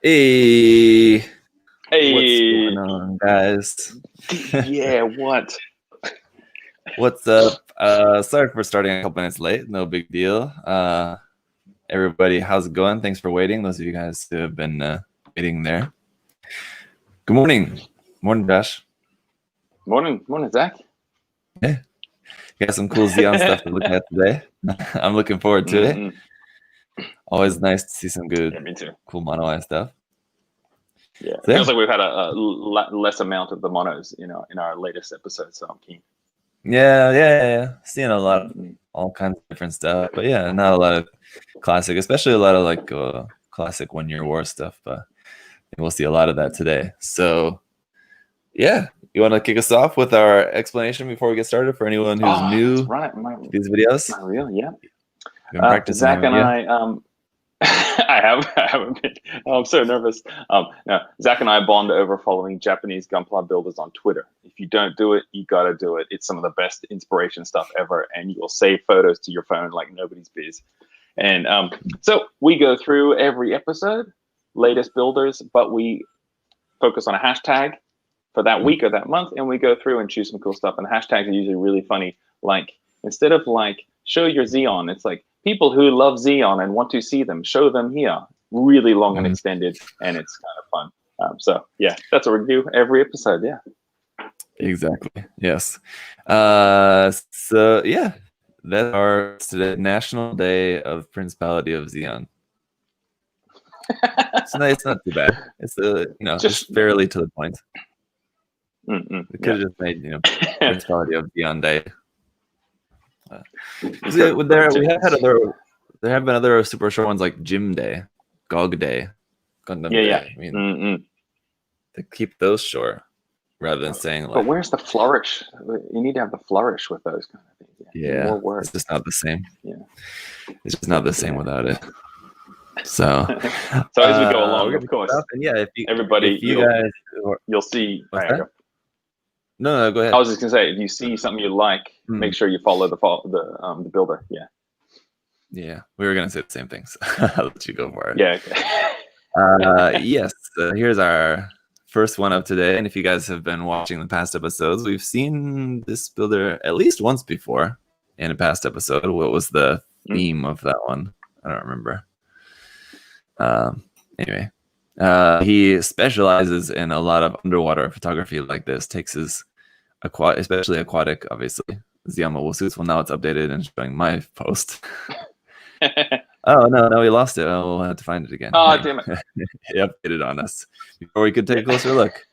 Hey, what's Hey, going on, guys? yeah, what? What's up? Sorry for starting a couple minutes late. No big deal. Everybody, how's it going? Thanks for waiting. Those of you guys who have been waiting there. Good morning. Morning, Josh. Morning, Zach. Yeah. Got some cool Zeon stuff to look at today. I'm looking forward to it. Always nice to see some good, me too. cool mono eye stuff. Yeah, it feels like we've had a less amount of the monos, in our latest episode, so I'm keen. Yeah. Seeing a lot of all kinds of different stuff, but yeah, not a lot of classic, especially a lot of like classic 1 Year War stuff. But we'll see a lot of that today. So yeah, you want to kick us off with our explanation before we get started for anyone who's new to these videos? My real, yeah. Been practicing, Zach and I, I haven't been. I'm so nervous. No, Zach and I bond over following Japanese gunpla builders on Twitter. If you don't do it, you gotta do it. It's some of the best inspiration stuff ever, and you will save photos to your phone like nobody's biz. And so we go through every episode, latest builders, but we focus on a hashtag for that week or that month, and we go through and choose some cool stuff. And hashtags are usually really funny. Like instead of like show your Zeon, it's like people who love Zeon and want to see them, show them here. Really long and extended, and it's kind of fun. So yeah, that's a review every episode. Yeah, exactly. Yes. So yeah, that's our today National Day of Principality of Zeon. It's not too bad. It's just fairly to the point. We could have just made Principality of Zeon Day. There have been other super short ones like Gym Day, Gog Day, Gundam Day. I mean, to keep those short rather than saying like. But where's the flourish? You need to have the flourish with those kind of things. Yeah, more words. It's just not the same. Yeah, it's just not the same without it. So, so as we go along, of course. And yeah, if you guys, you'll see. No, go ahead. I was just gonna say, if you see something you like, make sure you follow the builder. Yeah, we were gonna say the same things. I'll let you go for it. Yeah. Okay. Yes. Here's our first one of today, and if you guys have been watching the past episodes, we've seen this builder at least once before in a past episode. What was the theme of that one? I don't remember. Anyway, he specializes in a lot of underwater photography like this. Takes his especially aquatic, obviously. Zeon mobile suits. Well, now it's updated and showing my post. Oh no, we lost it. We'll have to find it again. Oh, damn it! He updated on us before we could take a closer look.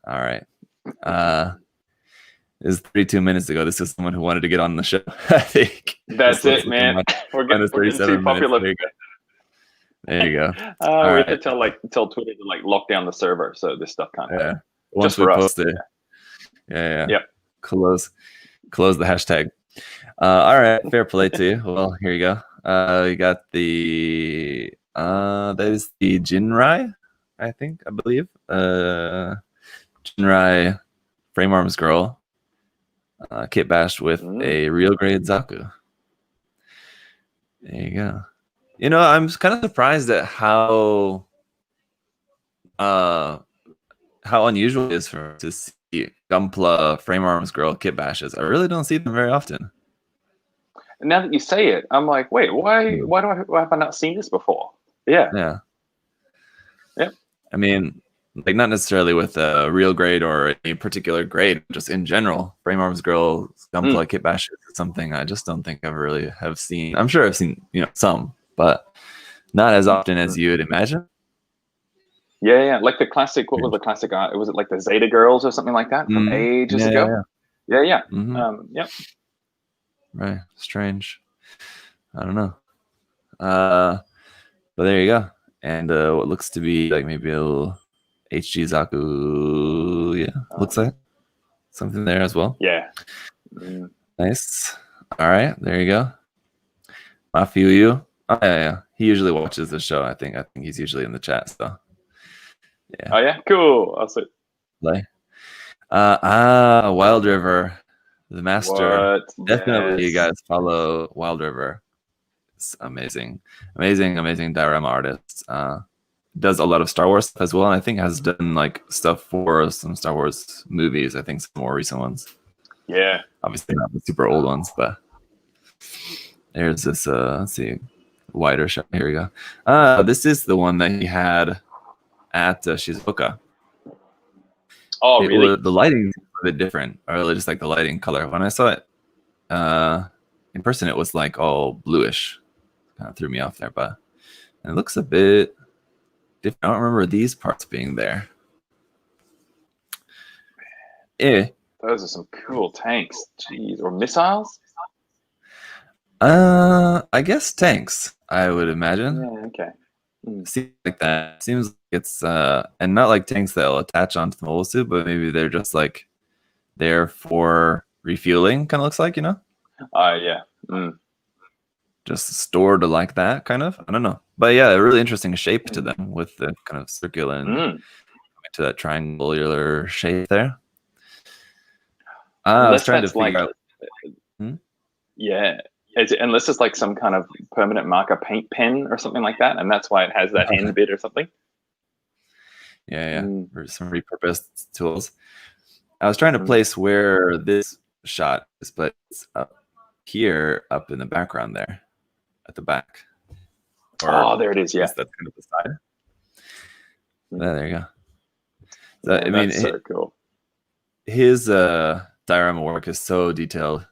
All right. This is 32 minutes ago. This is someone who wanted to get on the show. I think that's it, man. We're getting too popular. There you go. We have to tell Twitter to lock down the server, so this stuff can't happen. Once we post it. Yeah. Yep. Close the hashtag. All right, fair play to you. Well, here you go. You got the that is the Jinrai, I believe. Jinrai frame arms girl. Kit bashed with a real grade Zaku. There you go. I'm kind of surprised at how unusual it is to see Gunpla frame arms girl kit bashes. I really don't see them very often. Now that you say it, I'm like, wait, why have I not seen this before? Yeah. I mean, like not necessarily with a real grade or a particular grade, just in general. Frame arms girl Gunpla kit bashes is something I just don't think I really have seen. I'm sure I've seen some, but not as often as you would imagine. Yeah. Like the classic. What was the classic? Was it like the Zeta Girls or something like that from ages ago? Yeah. Yep. Right. Strange. I don't know. But there you go. And what looks to be like maybe a little HG Zaku. Yeah. Looks like something there as well. Yeah. Nice. All right. There you go. Mafiuyu. Oh, yeah. He usually watches the show. I think he's usually in the chat. So. Yeah. Oh yeah. Cool. I'll see. Wild River. The master. What? Definitely, you guys follow Wild River. It's amazing diorama artist. Does a lot of Star Wars stuff as well, and I think has done like stuff for some Star Wars movies. I think some more recent ones. Yeah, obviously not the super old ones, but there's this. Let's see, wider shot. Here we go. This is the one that he had at Shizuoka. Oh, really? The lighting is a bit different, or just like the lighting color. When I saw it in person, it was like all bluish. Kind of threw me off there, but it looks a bit different. I don't remember these parts being there. Those are some cool tanks. Jeez, or missiles? I guess tanks, I would imagine. Yeah, okay. Seems like that. Seems like it's and not like tanks that'll attach onto the mobile suit, but maybe they're just like there for refueling, kind of looks like, Yeah. Just stored like that, kind of. I don't know. But yeah, a really interesting shape to them with the kind of circular and to that triangular shape there. I was trying to figure out. Yeah. Unless it's like some kind of permanent marker paint pen or something like that, and that's why it has that end bit or something. Yeah. Or some repurposed tools. I was trying to place where this shot is, but it's up here, up in the background there, at the back. There it is. Yeah, that's kind of the side. There you go. So, I mean, that's so cool. His diorama work is so detailed.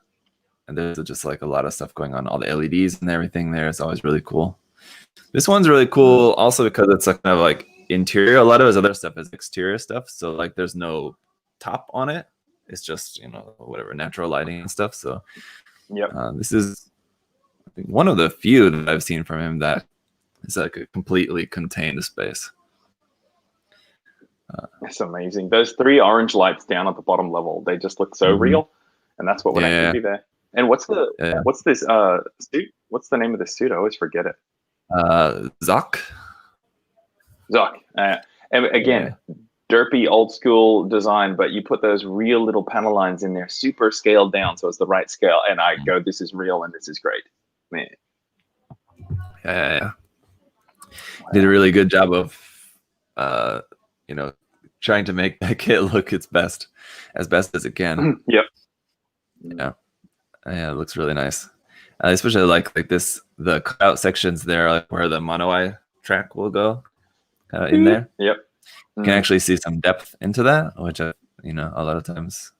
And there's just like a lot of stuff going on, all the LEDs and everything there. It's always really cool. This one's really cool also because it's kind of like interior. A lot of his other stuff is exterior stuff. So like there's no top on it. It's just, whatever, natural lighting and stuff. So this is one of the few that I've seen from him that is like a completely contained space. It's amazing. Those 3 orange lights down at the bottom level, they just look so real. And that's what would actually be there. And what's this suit? What's the name of the suit? I always forget it. Zoc. And again, derpy old school design, but you put those real little panel lines in there, super scaled down, so it's the right scale. And I go, this is real and this is great. Man. Yeah. Did a really good job of trying to make that kit look as best as it can. Yep. Yeah, it looks really nice. I especially like this, the cutout sections there, like where the mono-eye track will go, kind of in there. Yep. You can actually see some depth into that, which a lot of times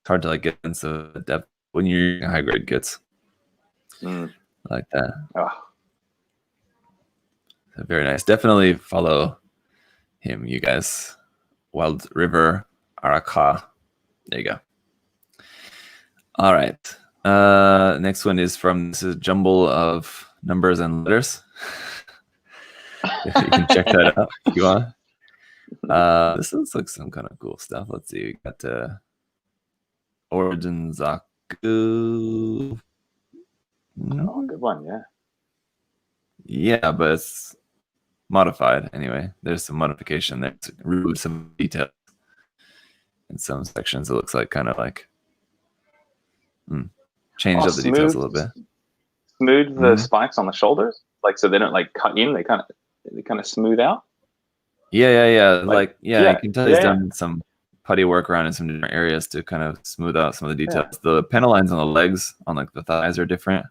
it's hard to like get into the depth when you're using high grade kits like that. So very nice. Definitely follow him, you guys. Wild River Araka. There you go. All right. Next one is from this is jumble of numbers and letters. If you can check that out if you want. This looks like some kind of cool stuff. Let's see. We got Origin Zaku. Good one, yeah. Yeah, but it's modified anyway. There's some modification there to remove some details in some sections. It looks like kind of like changed up the details a little bit. Smooth the spikes on the shoulders, like so they don't like cut in. They kind of smooth out. Yeah. Like you can tell he's done some putty work around in some different areas to kind of smooth out some of the details. The panel lines on the legs, on like the thighs, are different,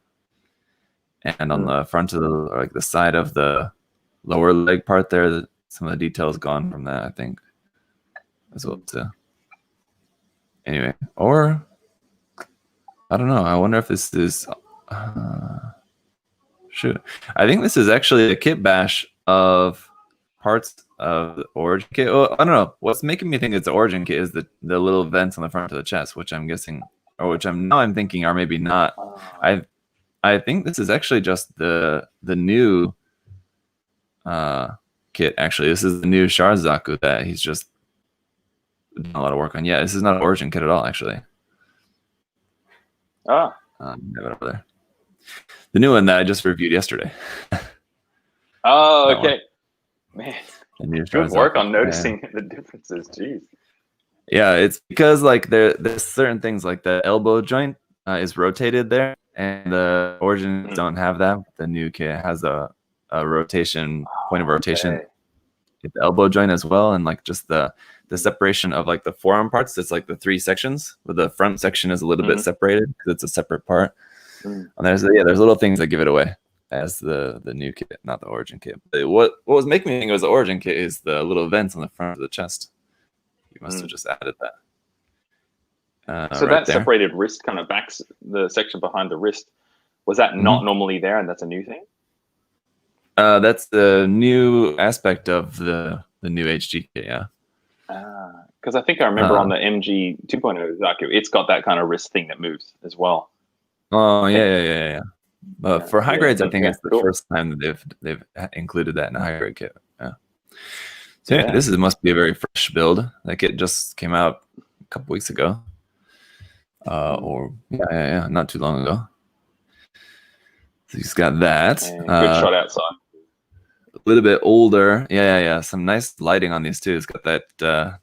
and on the front of the side of the lower leg part there, some of the details gone from that, I think, as well too. Anyway, or I don't know. I wonder if this is. Shoot, I think this is actually a kit bash of parts of the origin kit. Well, I don't know. What's making me think it's the origin kit is the little vents on the front of the chest, which I'm guessing, or which I'm thinking are maybe not. I think this is actually just the new kit. Actually, this is the new Sharzaku that he's just done a lot of work on. Yeah, this is not an origin kit at all, actually. Have it over there. The new one that I just reviewed yesterday. Okay. Man, good work on noticing the differences. Jeez. Yeah, it's because like there's certain things like the elbow joint is rotated there, and the Origins don't have that. The new kit has a rotation point of rotation at the elbow joint as well, and like just the separation of like the forearm parts. It's like the 3 sections, where the front section is a little bit separated because it's a separate part. And there's little things that give it away as the new kit, not the Origin kit. But what was making me think it was the Origin kit is the little vents on the front of the chest. You must have just added that. So right that separated wrist kind of backs the section behind the wrist. Was that not normally there, and that's a new thing? That's the new aspect of the new HG kit, yeah. Because I think I remember on the MG 2.0 Zaku, it's got that kind of wrist thing that moves as well. Oh yeah. But for high grades, I think it's the first time that they've included that in a high grade kit. Yeah. So this must be a very fresh build. That kit just came out a couple weeks ago. Or not too long ago. So he's got that. Good shot outside. A little bit older. Yeah. Some nice lighting on these too. It's got that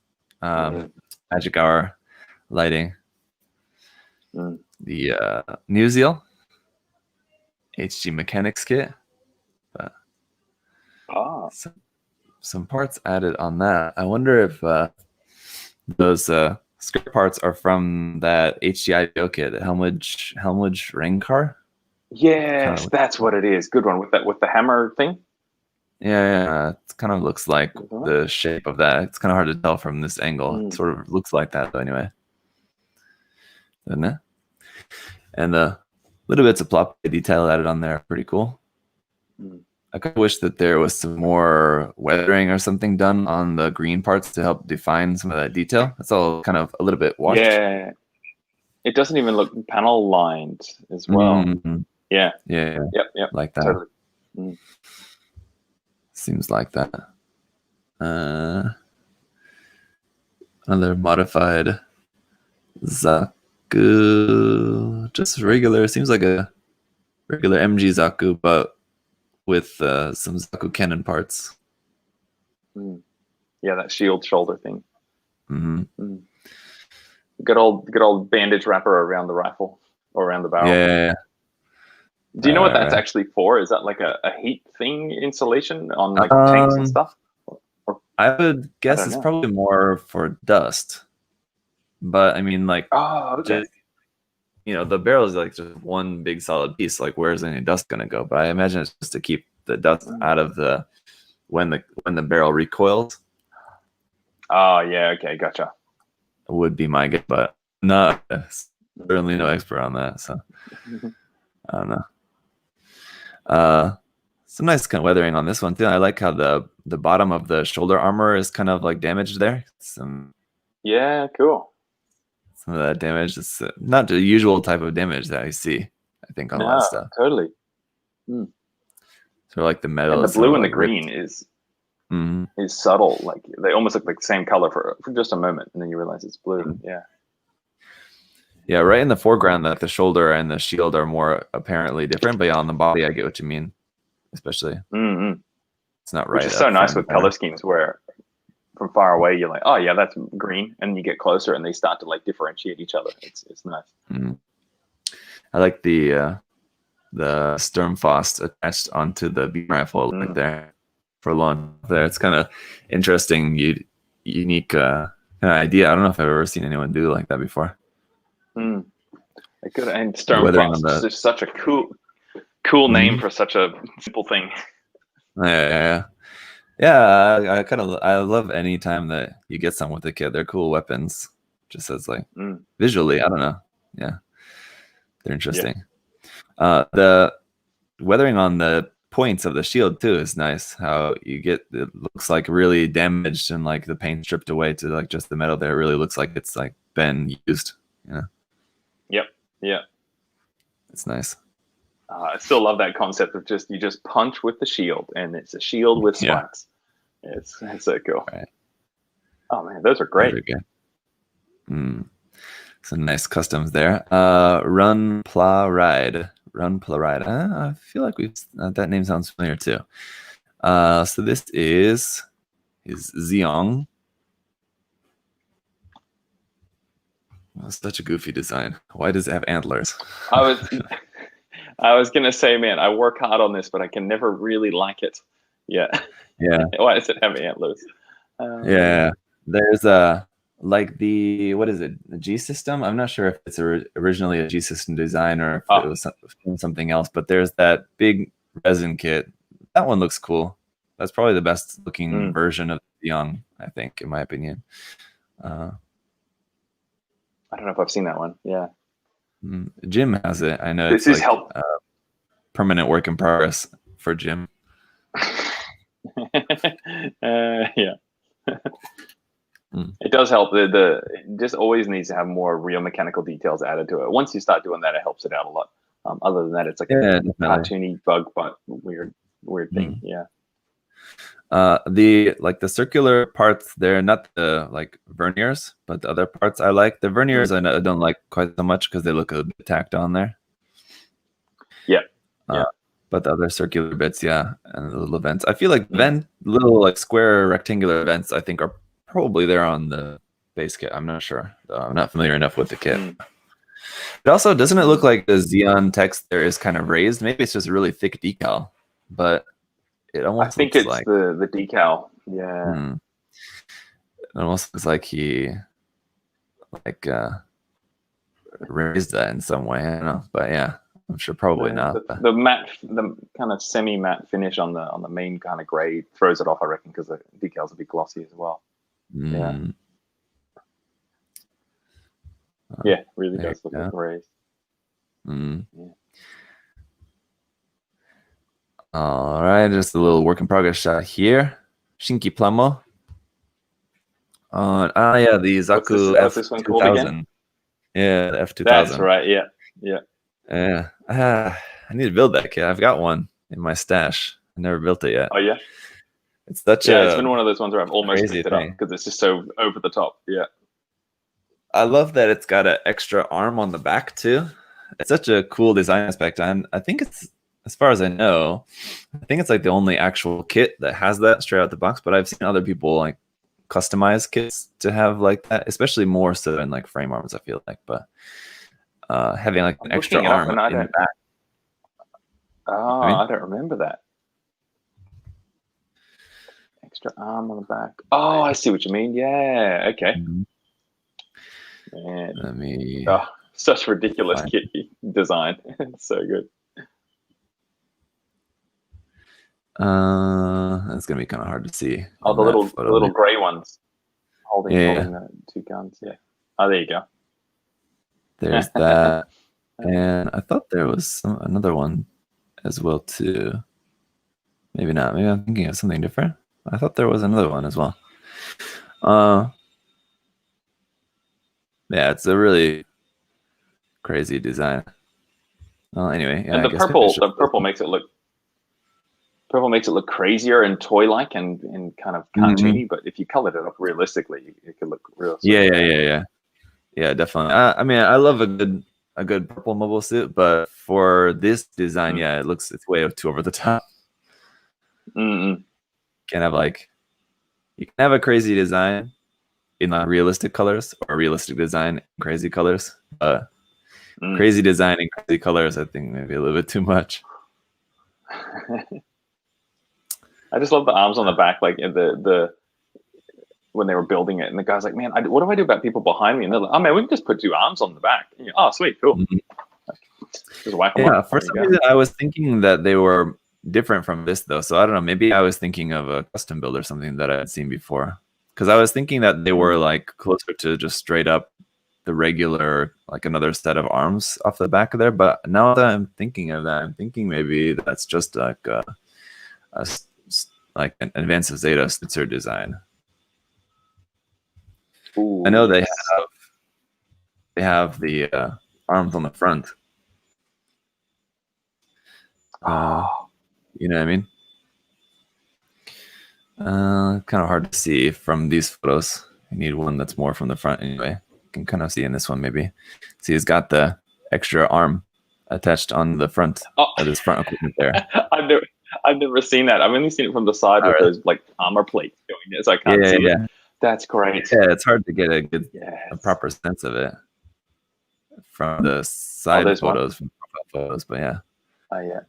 magic hour lighting. The New Zeal HG Mechanics kit. But some parts added on that. I wonder if those skirt parts are from that HGIO kit, the Helmwich ring car. Yes, that's what it is. Good one with the hammer thing. Yeah. It kind of looks like the shape of that. It's kind of hard to tell from this angle. It sort of looks like that, though, anyway. Doesn't it? And the little bits of plot detail added on there are pretty cool. I kind of wish that there was some more weathering or something done on the green parts to help define some of that detail. It's all kind of a little bit washed. Yeah. It doesn't even look panel lined as well. Yeah. Yep. Like that. Totally. Seems like that. Another modified Zaku. Just regular. Seems like a regular MG Zaku, but with some Zaku cannon parts. Yeah, that shield shoulder thing. Good old bandage wrapper around the rifle or around the barrel. Yeah. Do you know what that's actually for? Is that like a heat thing insulation on like tanks and stuff? I would guess it's probably more for dust. But I mean, like, just, the barrel is like just one big solid piece. Like, where's any dust gonna go? But I imagine it's just to keep the dust out of when the barrel recoils. Oh yeah, okay, gotcha. Would be my guess, but certainly no expert on that. So I don't know. Some nice kind of weathering on this one too. I like how the bottom of the shoulder armor is kind of like damaged there. Cool. Some of that damage. It's not the usual type of damage that I see, I think, on a lot of stuff. Totally. Sort of like the metal. And the blue and the green is subtle. Like they almost look like the same color for just a moment, and then you realize it's blue. Yeah, right in the foreground, that the shoulder and the shield are more apparently different, but on the body, I get what you mean. Especially, it's not right. Which is so nice with color schemes, where from far away you're like, oh yeah, that's green, and you get closer and they start to like differentiate each other. It's nice. I like the Sturmfaust attached onto the beam rifle right there for launch. There, it's kind of interesting, unique kind of idea. I don't know if I've ever seen anyone do like that before. And Sturmfaust is just such a cool name for such a simple thing. Yeah. I love any time that you get some with the kit. They're cool weapons. Just as like visually, I don't know. Yeah, they're interesting. The weathering on the points of the shield too is nice. How it looks like really damaged and like the paint stripped away to like just the metal there. It really looks like it's like been used. Yeah. It's nice. I still love that concept of you just punch with the shield, and it's a shield with spikes. It's so cool. Right. Oh man, those are great. Some nice customs there. Run Pla Ride. I feel like that name sounds familiar too. So this is Zeon. Such a goofy design. Why does it have antlers? I was gonna say, man, I work hard on this, but I can never really like it. Yeah. Yeah. Why does it have antlers? Yeah. There's like what is it? The G system? I'm not sure if it's originally a G system design or if it was something else, but there's that big resin kit. That one looks cool. That's probably the best looking version of Zeon, I think, in my opinion. I don't know if I've seen that one. Yeah. Jim has it. I know this it's is like permanent work in progress for Jim. Yeah. It does help. It just always needs to have more real mechanical details added to it. Once you start doing that, it helps it out a lot. Other than that, it's like a cartoony bug butt weird thing. Yeah. The circular parts, they're not the like verniers, but the other parts I like. The verniers I don't like quite so much because they look a bit tacked on there. Yeah. But the other circular bits, and the little vents. I feel like little like square rectangular vents, I think, are probably there on the base kit. I'm not sure. I'm not familiar enough with the kit. It also, doesn't it look like the Zeon text there is kind of raised? Maybe it's just a really thick decal, but it almost I think it's like the decal. Yeah. It almost looks like he raised that in some way. I don't know, but yeah, I'm sure probably not. The matte, the kind of semi-matte finish on the main kind of gray throws it off, I reckon, because the decals will be glossy as well. Yeah, really does look like raised. All right, just a little work in progress shot here. Shinki Plamo. The Zaku F2000. Yeah, the F2000. That's right. Yeah. I need to build that kit. I've got one in my stash. I never built it yet. Oh yeah. It's such it's been one of those ones where I've almost picked it up thing because it's just so over the top. Yeah. I love that it's got an extra arm on the back too. It's such a cool design aspect, and I think it's, as far as I know, I think it's like the only actual kit that has that straight out the box. But I've seen other people like customize kits to have like that, especially more so in like frame arms, I feel like. But having like an extra arm in the back. Oh, I don't remember that. Extra arm on the back. Oh, I see what you mean. Yeah. Okay. Man. Let me. Oh, such ridiculous kit design. So good. That's gonna be kind of hard to see. Oh, the little gray ones holding the two guns. Yeah. Oh, there you go. There's that, and I thought there was another one as well too. Maybe not. Maybe I'm thinking of something different. I thought there was another one as well. Yeah, it's a really crazy design. Well, anyway, and the purple makes it look crazier and toy-like and kind of cartoony. But if you colored it up realistically, it could look real. Yeah, definitely. I mean, I love a good purple mobile suit, but for this design, it's way too over the top. You can have a crazy design in like realistic colors, or realistic design in crazy colors. Crazy design in crazy colors, I think maybe a little bit too much. I just love the arms on the back, like the when they were building it, and the guy's like, "Man, what do I do about people behind me?" And they're like, "Oh man, we can just put two arms on the back." And you're, oh, sweet, cool. Just whack them up. For some reason, I was thinking that they were different from this though, so I don't know. Maybe I was thinking of a custom build or something that I had seen before, because I was thinking that they were like closer to just straight up the regular, like another set of arms off the back of there. But now that I'm thinking of that, I'm thinking maybe that's just like an Advanced Zeta Spitzer design. Ooh, I know they have the arms on the front. You know what I mean? Kind of hard to see from these photos. You need one that's more from the front anyway. You can kind of see in this one maybe. See, he's got the extra arm attached on the front of his front equipment there. I've never seen that. I've only seen it from the side with those like armor plates going there, so I can't see it. That's great. Yeah, it's hard to get a proper sense of it from the side photos, from profile photos, but yeah. Oh yeah.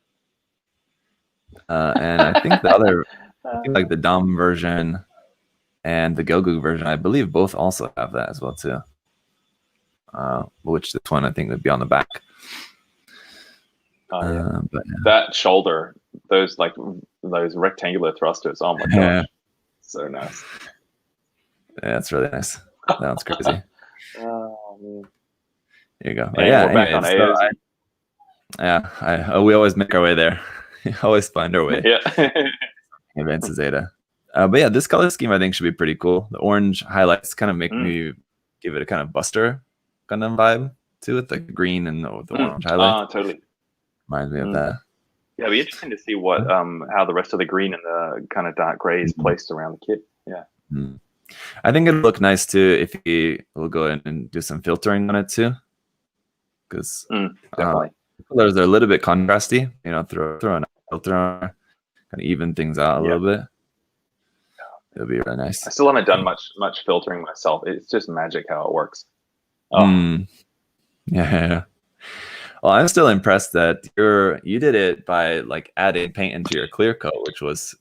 And I think like the Dom version and the Gogu version, I believe both also have that as well too. Which this one I think would be on the back. Oh yeah. But That shoulder, those rectangular thrusters. Oh my gosh, so nice. Yeah, it's really nice. That's crazy. Oh man. There you go. And yeah, we're back on AOZ. We always make our way there. We always find our way. Yeah. Advanced Zeta. But yeah, this color scheme I think should be pretty cool. The orange highlights kind of make me give it a kind of Buster Gundam vibe to it, like the green and the orange highlights. Totally. Reminds me of that. Yeah, it'll be interesting to see what how the rest of the green and the kind of dark gray is placed around the kit. Yeah. I think it'll look nice too if we'll go in and do some filtering on it too. Because definitely. Colors are a little bit contrasty, you know, throw an filter on, kind of even things out a little bit. It'll be really nice. I still haven't done much filtering myself. It's just magic how it works. Yeah. Well, I'm still impressed that you did it by like adding paint into your clear coat, which was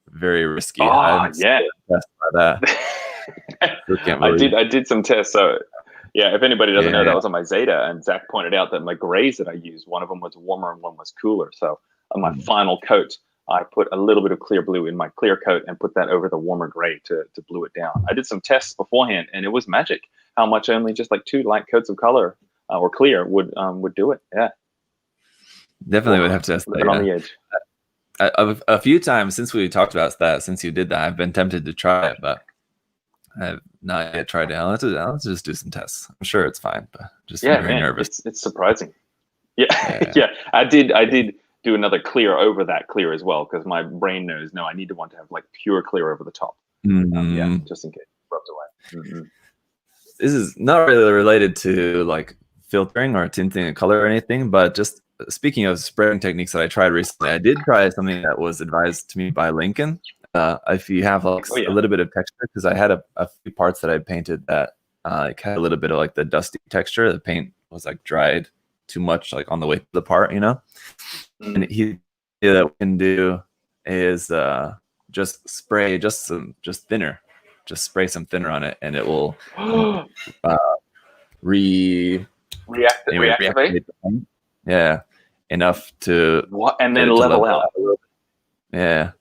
very risky. I'm yeah, impressed by that. I did some tests. So yeah, if anybody doesn't know, that was on my Zeta, and Zach pointed out that my grays that I used, one of them was warmer and one was cooler. So on my final coat, I put a little bit of clear blue in my clear coat and put that over the warmer gray to blue it down. I did some tests beforehand, and it was magic how much only just like 2 light coats of color or clear would do it. Yeah, definitely would have to test that on the edge. A few times since we talked about that, since you did that, I've been tempted to try it, but I've not yet tried it. Let's just do some tests. I'm sure it's fine, but just very nervous. It's surprising. Yeah. I did do another clear over that clear as well, because my brain knows I need to want to have like pure clear over the top. Yeah, just in case it rubs away. This is not really related to like filtering or tinting a color or anything, but just speaking of spraying techniques that I tried recently, I did try something that was advised to me by Lincoln. If you have like a little bit of texture, because I had a few parts that I painted that like had a little bit of like the dusty texture. The paint was like dried too much, like on the way to the part, you know. And that we can do is just spray just thinner, just spray some thinner on it, and it will reactivate the paint. Yeah, enough to and then level out. Yeah,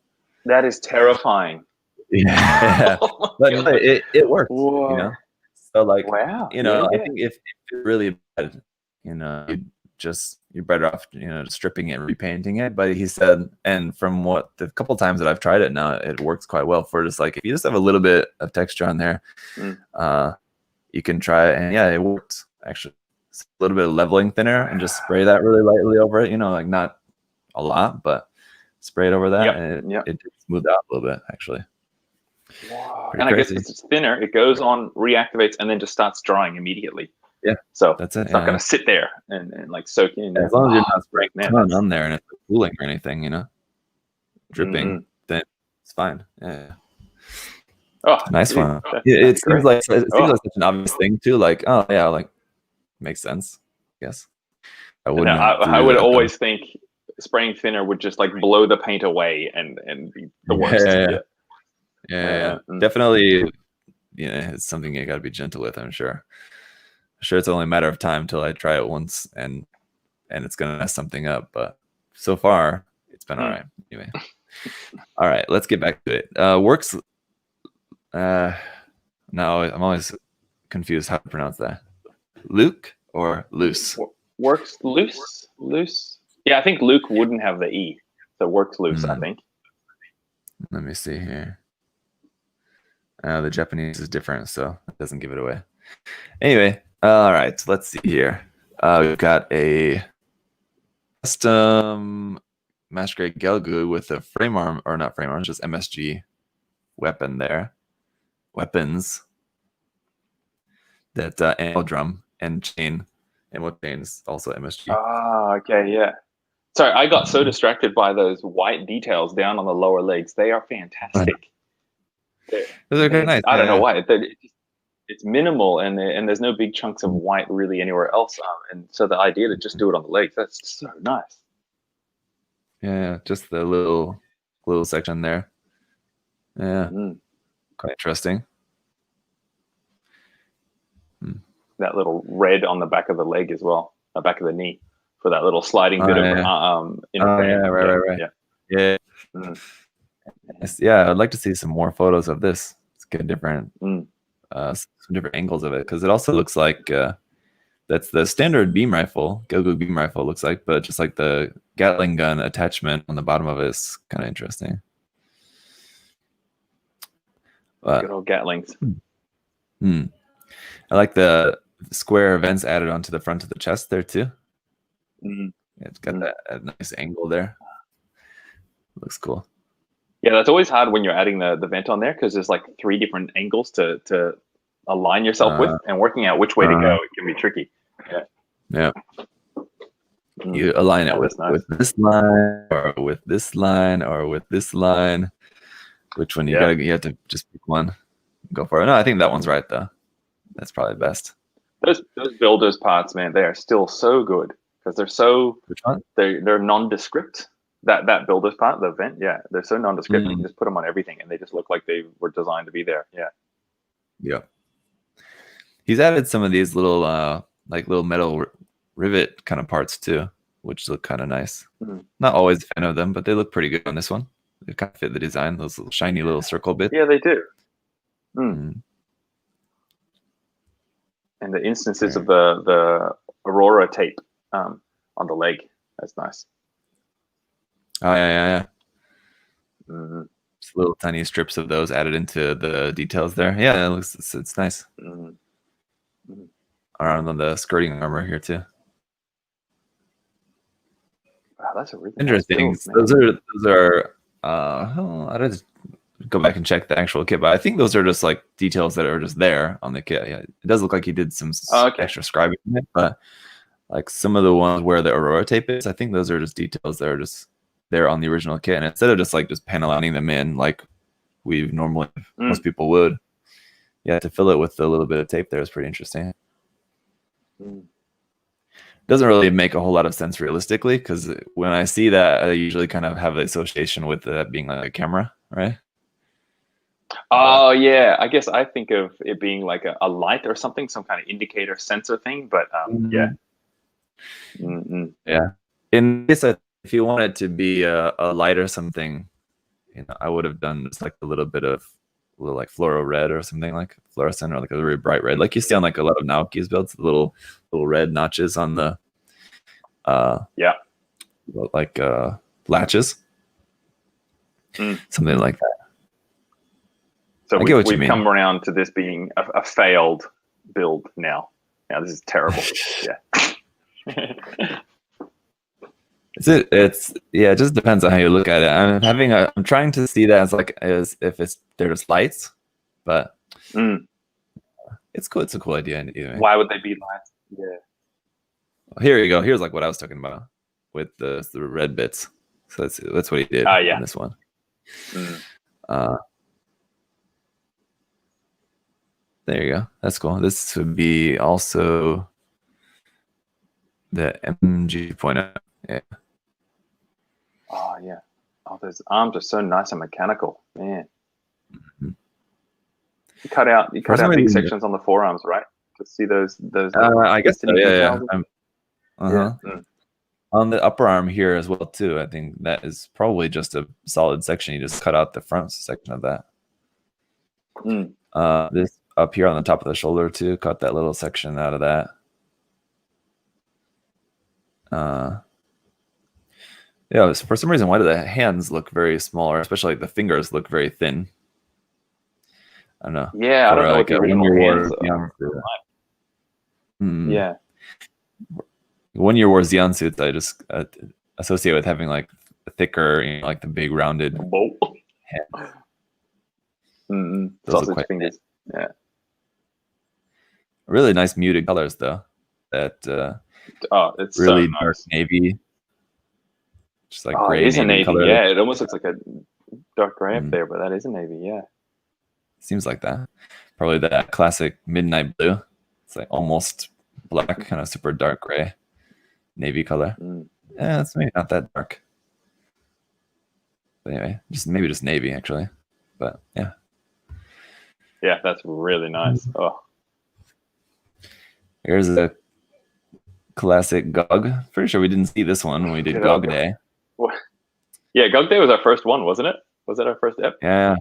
that is terrifying. Yeah, but it works. Whoa. You know, so like wow, you know, I think if it's really bad, you know, you're better off, you know, stripping it and repainting it. But he said, and from the couple times that I've tried it now, it works quite well for just like if you just have a little bit of texture on there, you can try it, and yeah, it works actually. It's a little bit of leveling thinner and just spray that really lightly over it, you know, like not a lot, but spray it over that, and it smoothed out a little bit actually. Wow. And crazy. I guess it's thinner, it goes on, reactivates, and then just starts drying immediately. Yeah, so that's it. It's not going to sit there and like soak in. As long as you're not spraying on there and it's cooling or anything, you know, dripping, then it's fine. Yeah. Oh, nice one. It seems like such an obvious thing too. Like, oh yeah, like makes sense. I guess. I would always think spraying thinner would just like blow the paint away and be the worst. Yeah. Definitely. Yeah, it's something you got to be gentle with. I'm sure it's only a matter of time till I try it once and it's gonna mess something up. But so far, it's been all right. Anyway, all right, let's get back to it. Works. Now I'm always confused how to pronounce that. Luke or loose? Works loose. Yeah, I think Luke wouldn't have the E, so works loose. I think. Let me see here. The Japanese is different, so it doesn't give it away. Anyway, all right, let's see here. We've got a custom Master Grade Gelgu with a frame arm, or not frame arm, just MSG weapon there. Weapons. That ammo drum and chain. Ammo chain is also MSG. Ah, okay, yeah. Sorry, I got so distracted by those white details down on the lower legs. They are fantastic. Those are very nice. I don't know why. It's minimal, and there's no big chunks of white really anywhere else. And so the idea to just do it on the legs, that's so nice. Yeah, just the little section there. Yeah, quite interesting. That little red on the back of the leg as well, the back of the knee, for that little sliding bit of yeah, right. Yeah. Yeah, I'd like to see some more photos of this. Let's get different some different angles of it, because it also looks like that's the standard beam rifle, Gogu beam rifle looks like, but just like the Gatling gun attachment on the bottom of it is kind of interesting. Good old Gatlings. I like the square vents added onto the front of the chest there too. Yeah, it's got that nice angle there. Looks cool. Yeah, that's always hard when you're adding the vent on there, because there's like 3 different angles to align yourself with, and working out which way to go, it can be tricky. Yeah. You align it with this line, or with this line, or with this line. Which one you have to just pick one. Go for it. No, I think that one's right though. That's probably best. Those builders parts, man, they are still so good, because they're so. Which one? They're nondescript. That builder's part, the vent, they're so nondescript. You can just put them on everything, and they just look like they were designed to be there. Yeah. He's added some of these little like little metal rivet kind of parts too, which look kind of nice. Not always a fan of them, but they look pretty good on this one. They kind of fit the design. Those little shiny little circle bits. Yeah, they do. And the instances of the Aurora tape on the leg, that's nice. Oh yeah. Just little tiny strips of those added into the details there. Yeah, it looks it's nice. Around on the skirting armor here too. Wow, that's a really interesting. Nice build, those are. I did go back and check the actual kit, but I think those are just like details that are just there on the kit. Yeah, it does look like he did some extra scribing in it, but like some of the ones where the Aurora tape is, I think those are just details that are just there on the original kit, and instead of just panel lining them in like we normally most people would, to fill it with a little bit of tape there is pretty interesting. Doesn't really make a whole lot of sense realistically, because when I see that, I usually kind of have the association with that being like a camera, right? Oh yeah, I guess I think of it being like a light or something, some kind of indicator sensor thing. But yeah. In this, if you want it to be a light or something, I would have done just like a little like fluoro red or something, like fluorescent, or like a really bright red, like you see on like a lot of Naoki's builds, the little red notches on the like latches, something like that. So we've come around to this being a failed build now. Now this is terrible. It's it just depends on how you look at it. I'm trying to see that as if they're just lights, but it's cool. It's a cool idea anyway. Why would they be lights? Yeah. Here you go. Here's like what I was talking about with the red bits. So that's what he did in this one. There you go. That's cool. This would be also the MG.0. Yeah. Oh yeah. Oh, those arms are so nice and mechanical, man. You cut out big sections on the forearms, right? To see those. I guess so, yeah. On the upper arm here as well too. I think that is probably just a solid section. You just cut out the front section of that. This up here on the top of the shoulder too. Cut that little section out of that. For some reason, why do the hands look very small, or especially like the fingers look very thin? I don't know. Yeah, I don't know what the original hands Yeah. When you wore Zeon suits, I just associate with having like thicker, like the big rounded hands. Sausage fingers. Yeah. Really nice muted colors though. That it's really so dark nice. navy. Just like gray. It is a navy color. Yeah, it almost looks like a dark gray up there, but that is a navy. Yeah. Seems like that. Probably that classic midnight blue. It's like almost black, kind of super dark gray navy color. Yeah, it's maybe not that dark. But anyway, maybe just navy actually. But yeah. Yeah, that's really nice. Oh, Here's a classic GOG. Pretty sure we didn't see this one when we did GOG Day. Yeah, GOG Day was our first one, wasn't it? Was that our first ep? Yeah.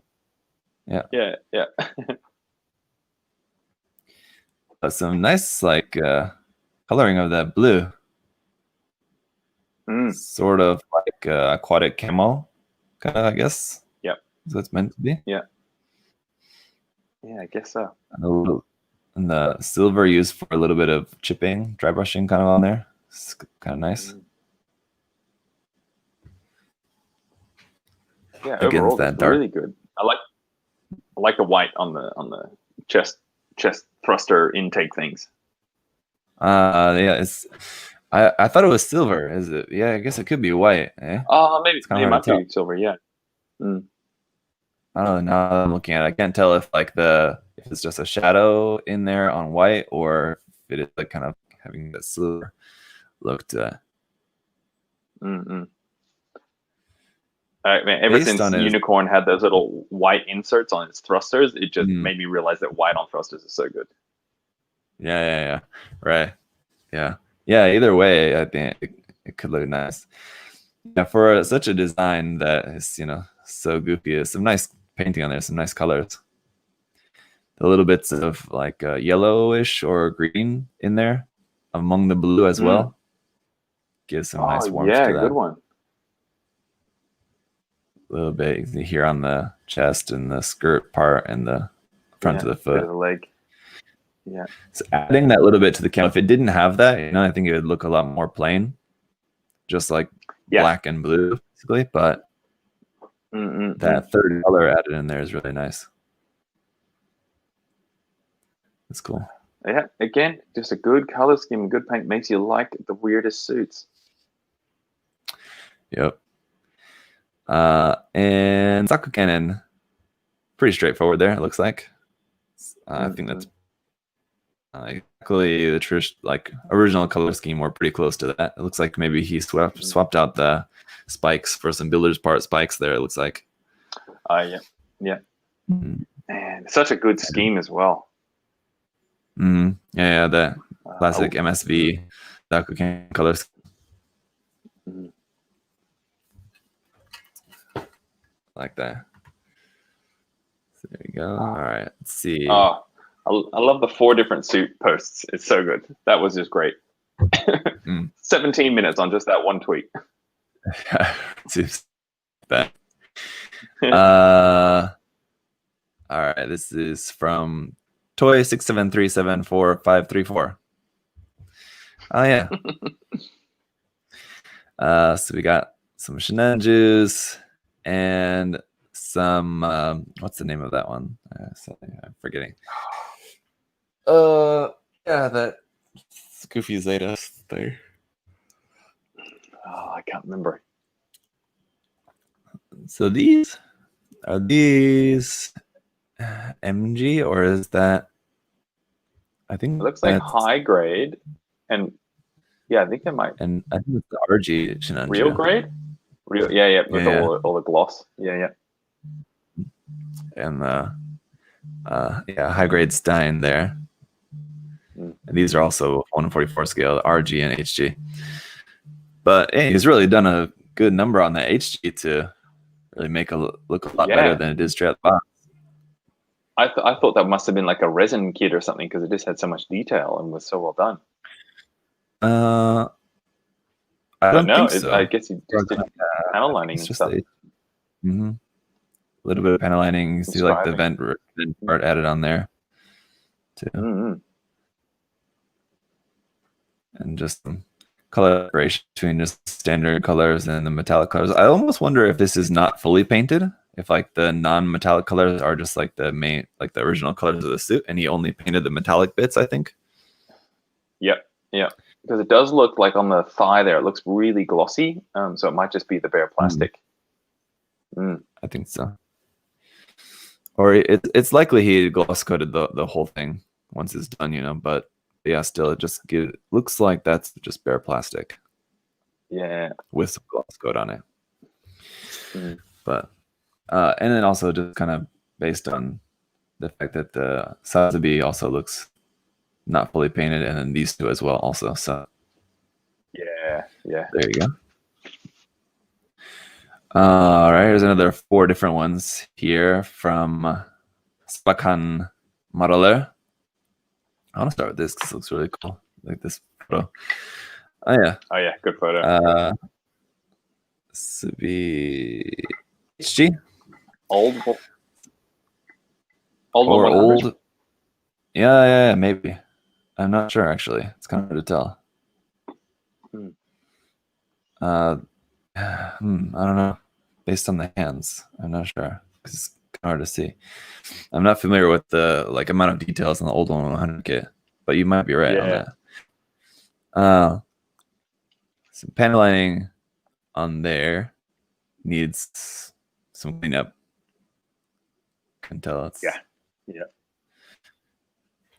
Some nice like coloring of that blue. Sort of like aquatic camo, kind of, I guess. Yep. So it's meant to be. Yeah, I guess so. And the silver used for a little bit of chipping, dry brushing kind of on there. It's kind of nice. Yeah, overall, it's really good. I like the white on the chest thruster intake things. Yeah, I thought it was silver. Is it? Yeah, I guess it could be white. Eh? Maybe it might be silver. Yeah. I don't know. Now that I'm looking at it, I can't tell if if it's just a shadow in there on white, or if it is like kind of having that silver look to it. Man, ever since Unicorn had those little white inserts on its thrusters, it just made me realize that white on thrusters is so good. Yeah. Right. Yeah. Either way, I think it could look nice. Yeah, for such a design that is so goofy, there's some nice painting on there, some nice colors. The little bits of like yellowish or green in there among the blue as well. Gives some nice warmth to that. Yeah, good one. A little bit here on the chest and the skirt part and the front of the foot. The leg. Yeah. So adding that little bit to the camo, if it didn't have that, I think it would look a lot more plain, just like black and blue, basically. But that third color added in there is really nice. That's cool. Yeah, again, just a good color scheme, good paint makes you like the weirdest suits. Yep. And Zaku Cannon, pretty straightforward there. It looks like. I think that's exactly the original color scheme. We're pretty close to that. It looks like maybe he swapped out the spikes for some builder's part spikes there. It looks like. Yeah. Man, such a good scheme as well. Yeah, the classic MSV Zaku Cannon color scheme. Like that. So there you go. All right, let's see. I love the 4 different suit posts. It's so good. That was just great. 17 minutes on just that one tweet. Seems bad. All right, this is from Toy 673745534. Oh yeah. So we got some Shenanjus and some what's the name of that one? I'm forgetting. That Goofy Zeta there. I can't remember. So these are MG, or is that? I think it looks like high grade, and I think they might. And I think it's the RG Shenanju. Real grade. Real, with all the gloss, and the high grade Stein there, and these are also 144 scale RG and HG. But he's really done a good number on the HG to really make it look a lot better than it is straight out the box. I thought that must have been like a resin kit or something because it just had so much detail and was so well done. I don't think so. I guess you just did panel lining and stuff. A little bit of panel lining. You see like the vent part added on there too. And just some coloration between just standard colors and the metallic colors. I almost wonder if this is not fully painted, if like the non-metallic colors are just like the main, like the original colors of the suit, and he only painted the metallic bits, I think. Yep. Because it does look like on the thigh there, it looks really glossy. So it might just be the bare plastic. I think so. Or it's likely he gloss coated the whole thing once it's done, but yeah, still it just looks like that's just bare plastic. Yeah. With some gloss coat on it. But and then also just kind of based on the fact that the Sazabi also looks not fully painted, and then these two as well also. So yeah. there you go. All right, here's another 4 different ones here from Spakan Maraler. I want to start with this because it looks really cool. Like this photo. Oh yeah, good photo. This would be HG Old or 100? old. Yeah, maybe. I'm not sure actually. It's kind of hard to tell. I don't know. Based on the hands, I'm not sure because it's kind of hard to see. I'm not familiar with the amount of details on the old 100 kit, but you might be right on that. Some panel lining on there needs some cleanup. Can tell it's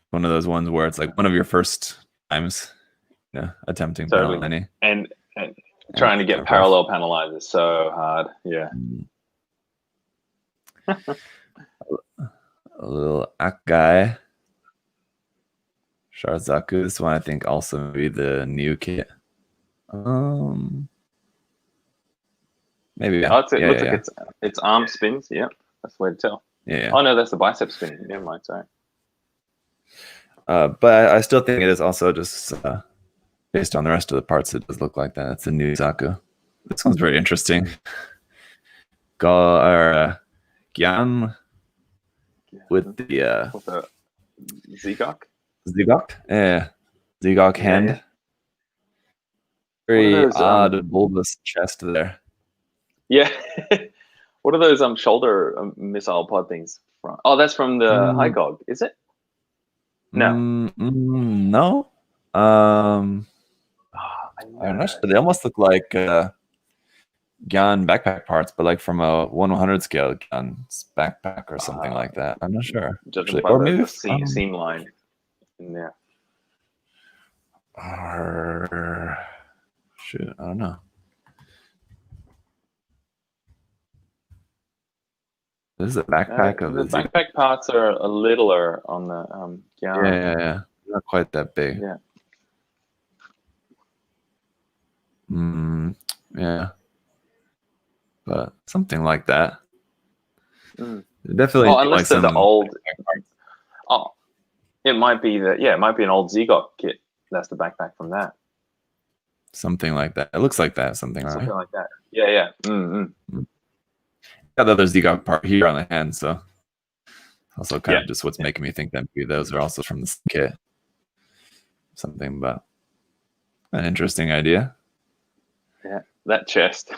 one of those ones where it's like one of your first times, attempting panel lining. And trying to get parallel panelized is so hard. Yeah. A little Akai Sharzaku. This one I think also may be the new kit. Maybe. Oh, it looks like it's arm spins. Yeah, that's the way to tell. Yeah. Oh no, that's the bicep spinning. Never mind. Sorry. But I still think it is also just based on the rest of the parts. It does look like that. It's a new Zaku. This one's very interesting. Gyan with the Zegok. Yeah, Zegok hand. Yeah. Very odd bulbous chest there. Yeah. What are those shoulder missile pod things from? Oh, that's from the Hygog, is it? No. No. I'm not sure. They almost look like Gyan backpack parts, but like from a 1/100 scale Gyan's backpack or something like that. I'm not sure. Actually. Or maybe the seam line in there. Shoot, I don't know. This is a backpack of the backpack parts are a littler on the Gyan. Yeah. Not quite that big. Yeah. Yeah. But something like that. Definitely. Unless they're the old. Oh, it might be it might be an old Zegok kit. That's the backpack from that. Something like that. It looks like that. Something like that. Yeah. Got the other Zegok part here on the hand, so also kind of just what's making me think that maybe those are also from this kit. Something about an interesting idea. Yeah, that chest.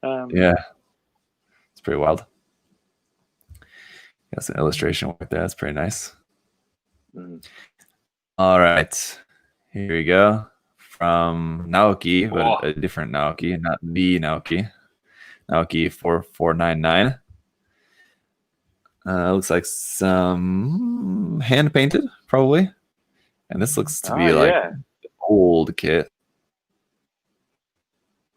Yeah, it's pretty wild. That's an illustration right there. That's pretty nice. All right, here we go from Naoki, but a different Naoki, not the Naoki. Naoki 4499. Looks like some hand painted, probably. And this looks to be like an old kit.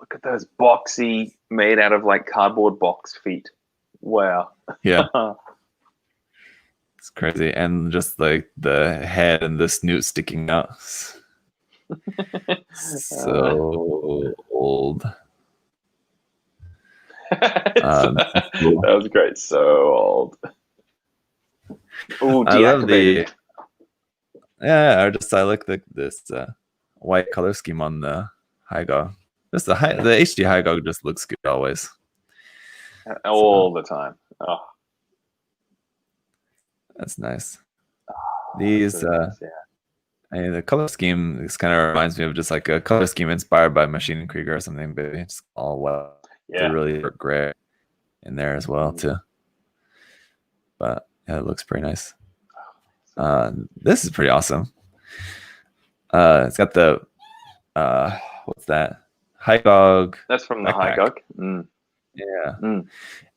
Look at those boxy, made out of like cardboard box feet. Wow. Yeah. It's crazy. And just like the head and the snoot sticking out. So old. That was great. So old. Oh, deactivated. I like this white color scheme on the Hygog. Just the HD Hygog just looks good always. All the time. Oh. That's nice. These the color scheme, this kind of reminds me of just like a color scheme inspired by Machine Krieger or something, but it's all really gray in there as well too. But yeah, it looks pretty nice. This is pretty awesome. It's got the what's that? Hygog. That's from the Hygog. Yeah.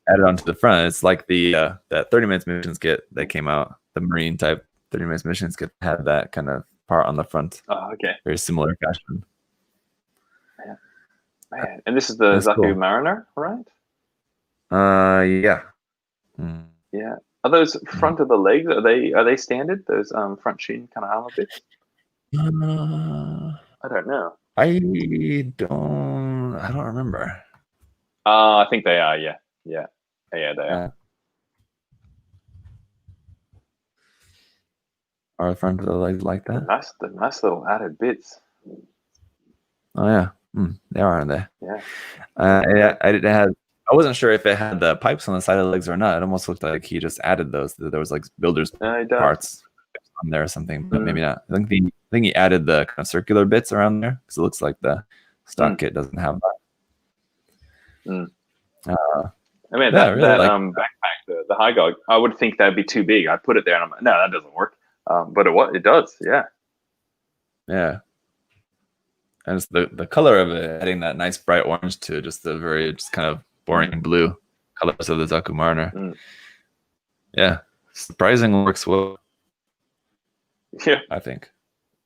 Added onto the front. It's like the that 30 minutes missions kit that came out, the Marine type 30 minutes missions kit had that kind of part on the front. Oh, okay. Very similar fashion. Yeah. Man. And this is the Zaku Mariner, right? Yeah. Mm. Yeah. Are those front of the legs? Are they standard? Those front shin kind of armor bits? Uh, I don't know. I don't remember. I think they are. Yeah. Yeah. Yeah, they are. Are the front of the legs like that? The nice little added bits. Oh yeah, they are, aren't they? Yeah. Yeah. I wasn't sure if it had the pipes on the side of the legs or not. It almost looked like he just added those. There was like builder's parts on there or something, but maybe not. I think he added the kind of circular bits around there because it looks like the stock kit doesn't have that. I mean, that backpack, the high guard, I would think that'd be too big. I put it there and I'm like, no, that doesn't work. But it does. Yeah. Yeah. And it's the color of it, adding that nice bright orange to just the very just kind of boring blue colors of the Zaku Mariner. Yeah. Surprisingly works well. Yeah. I think.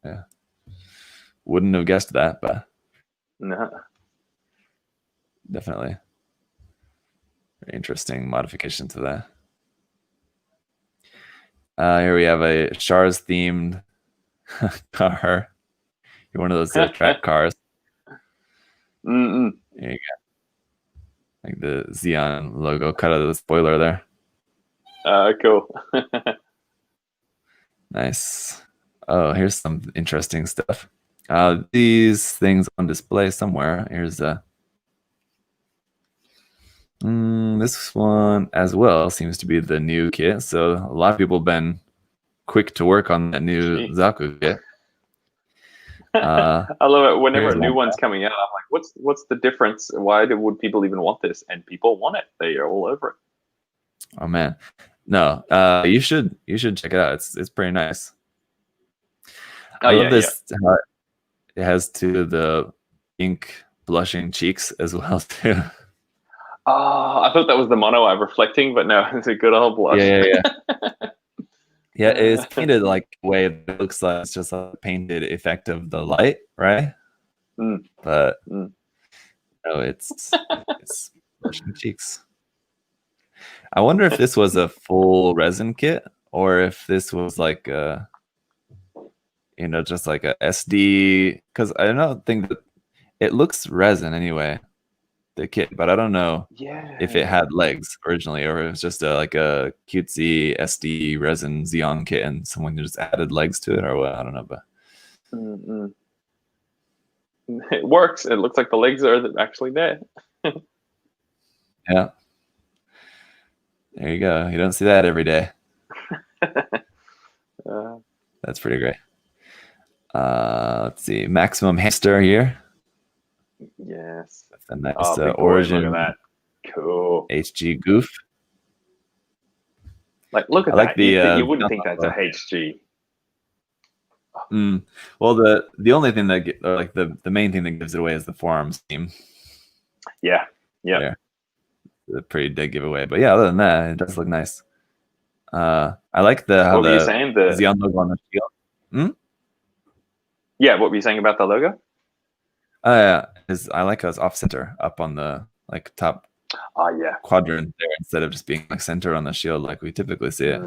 Yeah. Wouldn't have guessed that, but no. Definitely. Very interesting modification to that. Here we have a Shars themed car. One of those track cars. There you go. Like the Zeon logo cut out of the spoiler there. Cool. Nice. Oh, here's some interesting stuff. These things on display somewhere. Here's this one as well seems to be the new kit. So a lot of people have been quick to work on that new Zaku kit. I love it. Whenever a new one's coming out, I'm like, what's the difference? Why would people even want this? And people want it. They are all over it. Oh man, no. You should check it out. It's pretty nice. I love this. Yeah. It has the pink blushing cheeks as well too. Oh, I thought that was the mono eye reflecting, but no, it's a good old blush. Yeah. Yeah, it's painted like a way that looks like it's just a painted effect of the light, right? But no, it's blushing cheeks. I wonder if this was a full resin kit or if this was like just like a SD, because I don't think that it looks resin anyway, the kit, but I don't know if it had legs originally or it was just like a cutesy SD resin Zeon kit and someone just added legs to it or what. I don't know, but it works. It looks like the legs are actually there. Yeah. There you go. You don't see that every day. That's pretty great. Let's see. Maximum Hamster here. Yes. That's a nice origin. Look at that. Cool. HG goof. Like, look at that. Like you wouldn't think that's a HG. Well, the only thing that like the main thing that gives it away is the forearms theme. Yeah. A pretty big giveaway, but yeah, other than that, it does look nice. I like how what were you saying? The Zeon logo on the shield. Yeah, what were you saying about the logo? Yeah, I like how it's off center up on the like top quadrant there instead of just being like center on the shield like we typically see it.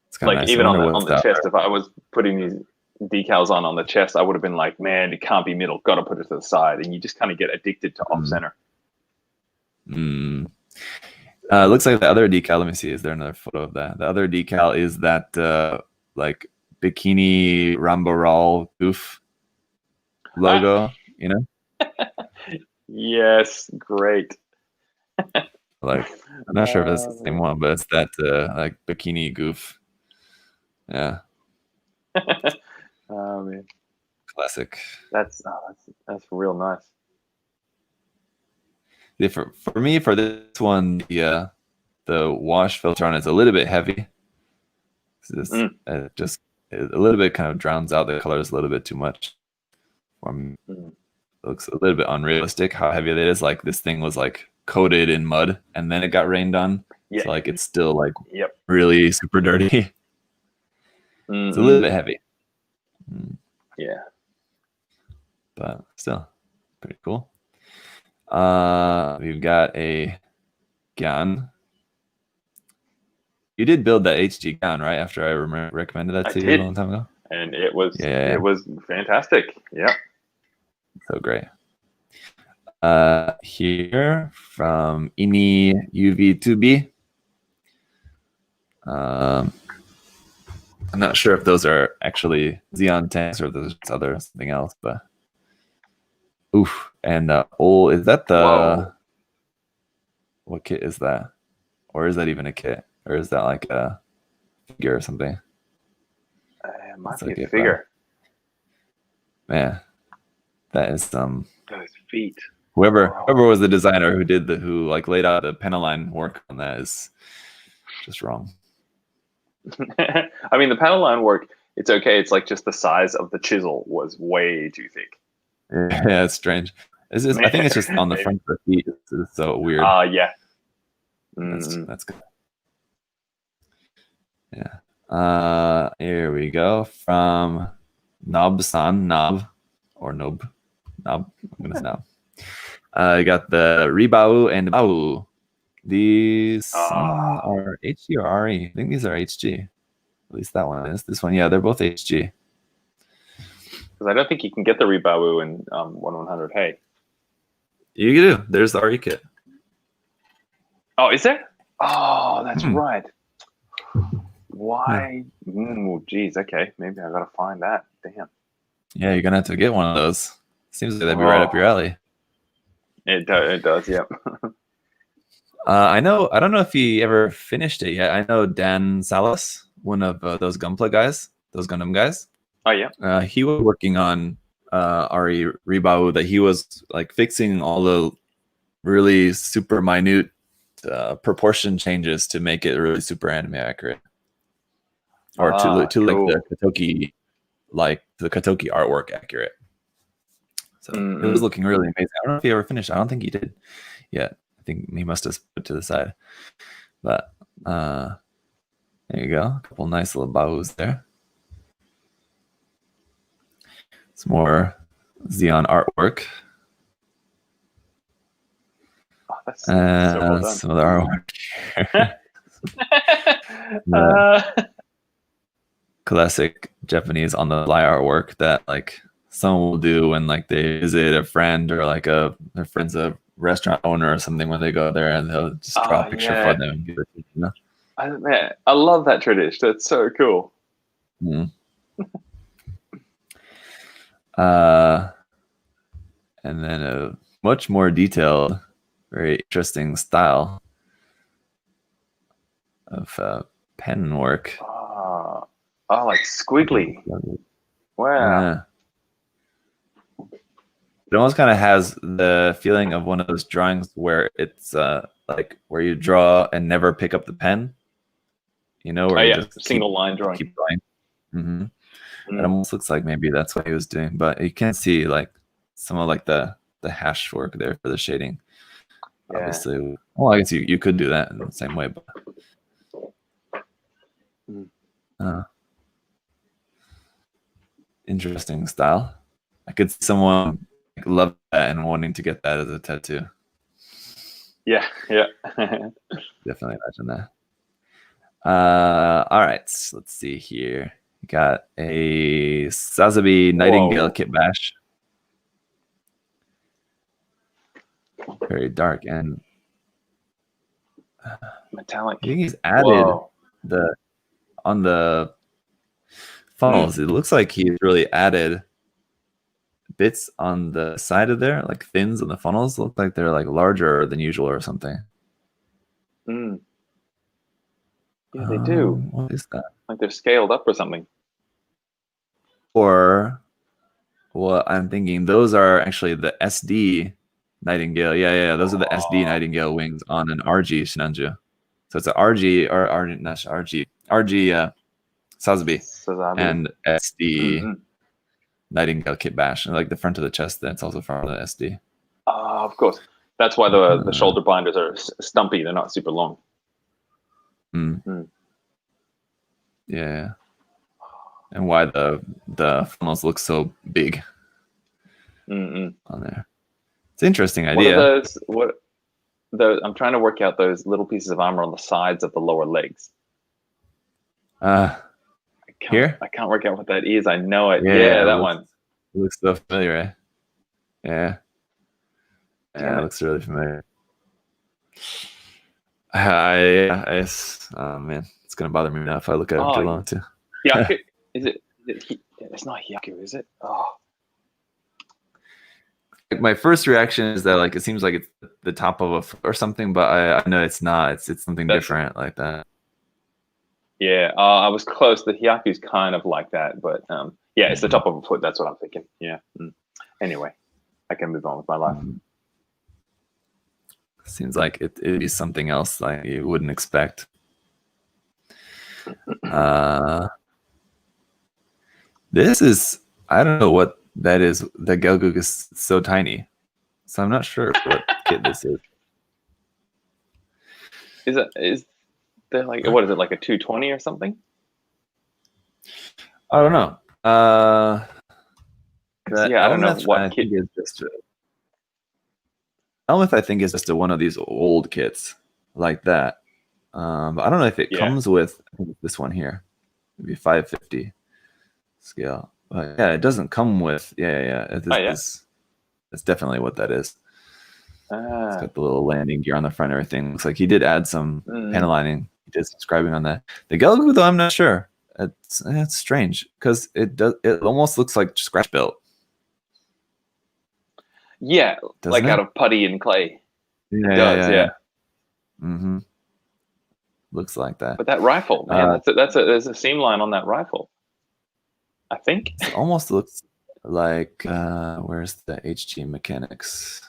It's kind of nice. Even on the chest, if I was putting these decals on the chest, I would have been like, man, it can't be middle, got to put it to the side, and you just kind of get addicted to off center. Looks like the other decal. Let me see. Is there another photo of that? The other decal is that like bikini Rambaral goof logo. Yes, great. Like, I'm not sure if it's the same one, but it's that like bikini goof. Yeah. Oh man, classic. That's real nice. Yeah, for me, for this one, the wash filter on it's a little bit heavy. Just a little bit kind of drowns out the colors a little bit too much. It looks a little bit unrealistic how heavy it is. Like this thing was like coated in mud and then it got rained on. Yeah. So like it's still like really super dirty. It's a little bit heavy. Yeah. But still pretty cool. We've got a Gyan. You did build that HG Gyan, right? After I recommended that to you a long time ago. And it was Yeah. it was fantastic. Yeah. So great. Here from Ini UV2B. I'm not sure if those are actually Zeon tanks or there's other something else, but oof. And is that the Whoa. what kit is that? Or is that even a kit? Or is that like a figure or something? It might be a figure. Man, that is Those feet. Whoever was the designer who like laid out the Pentaline work on that is just wrong. I mean, the panel line work, it's okay. It's like just the size of the chisel was way too thick. Yeah, it's strange. I think it's just on the front of the feet. It's so weird. Yeah. That's good. Yeah. Here we go from Nob-san. Nob. I'm gonna say Nob. I got the Ribao and Bau. These are HG or RE? I think these are HG. At least that one is. This one, yeah, they're both HG. Because I don't think you can get the Ribao in 1/100. Hey. You do. There's the RE kit. Oh, is there? Oh, that's right. Why? Geez, okay. Maybe I gotta find that. Damn. Yeah, you're gonna have to get one of those. Seems like that'd be right up your alley. It does, yep. I don't know if he ever finished it yet. I know Dan Salas, one of those Gunpla guys, those Gundam guys. Oh yeah. He was working on RE Ribao that he was like fixing all the really super minute proportion changes to make it really super anime accurate, or to cool. like the Katoki artwork accurate. So it was looking really amazing. I don't know if he ever finished. I don't think he did yet. I think he must have put to the side. But there you go. A couple nice little bows there. Some more Zeon artwork. Oh, that's so well done. Some other artwork. Classic Japanese on the fly artwork that like someone will do when like they visit a friend or like their friend's a restaurant owner or something when they go there, and they'll just draw a picture for them and give it to you. I love that tradition. That's so cool. And then a much more detailed, very interesting style of pen work. Oh, like squiggly. Wow. It almost kind of has the feeling of one of those drawings where it's like where you draw and never pick up the pen. You know, where you just single line drawing. Keep drawing. It almost looks like maybe that's what he was doing, but you can't see like some of like the hash work there for the shading. Yeah. Obviously, well, I guess you could do that in the same way, but interesting style. I could see someone love that and wanting to get that as a tattoo. Yeah. Definitely imagine that. All right, let's see here. Got a Sazabi Nightingale Kitbash. Very dark and metallic. I think he's added on the funnels. It looks like he's really added bits on the side of there, like fins on the funnels look like they're like larger than usual or something. Yeah, they do. What is that? Like they're scaled up or something. Or what I'm thinking, those are actually the SD Nightingale. Yeah. Those are the SD Nightingale wings on an RG Shinanju. So it's an RG or RG Sazabi and SD Nightingale Kitbash. And like the front of the chest, that's also from the SD. Of course. That's why the shoulder binders are stumpy. They're not super long. Yeah. And why the funnels look so big on there. It's an interesting idea. I'm trying to work out those little pieces of armor on the sides of the lower legs. Here? I can't work out what that is. I know it. Yeah, Yeah, that one. It looks so familiar, right? Yeah. Damn Yeah, it. it looks really familiar. Oh man, it's gonna bother me now if I look at it too long too. Hyaku? Is it? It's not Hyaku, is it? Oh, My first reaction is that like it seems like it's the top of a foot or something, but I know it's not. It's something different like that. yeah. I was close. The Hyaku's kind of like that, but yeah, it's the top of a foot. That's what I'm thinking. Yeah. Anyway, I can move on with my life. Seems like it'd be something else like you wouldn't expect. This is, I don't know what that is. The Gelgoog is so tiny, so I'm not sure what kit this is. Is there like, what is it, like a 220 or something? I don't know. Yeah, I don't know what kit. Element I think is just one of these old kits like that. But I don't know if it comes with this one here, maybe 550 scale. But yeah, it doesn't come with. That's definitely what that is. It's got the little landing gear on the front and everything. Looks like he did add some panel lining. He did subscribing on that. The Gelgoog though, I'm not sure. It's strange because it almost looks like scratch built. Yeah, doesn't like it? out of putty and clay. Yeah. Mm-hmm. Looks like that. But that rifle, man, there's a seam line on that rifle. I think it almost looks like where's the HG mechanics?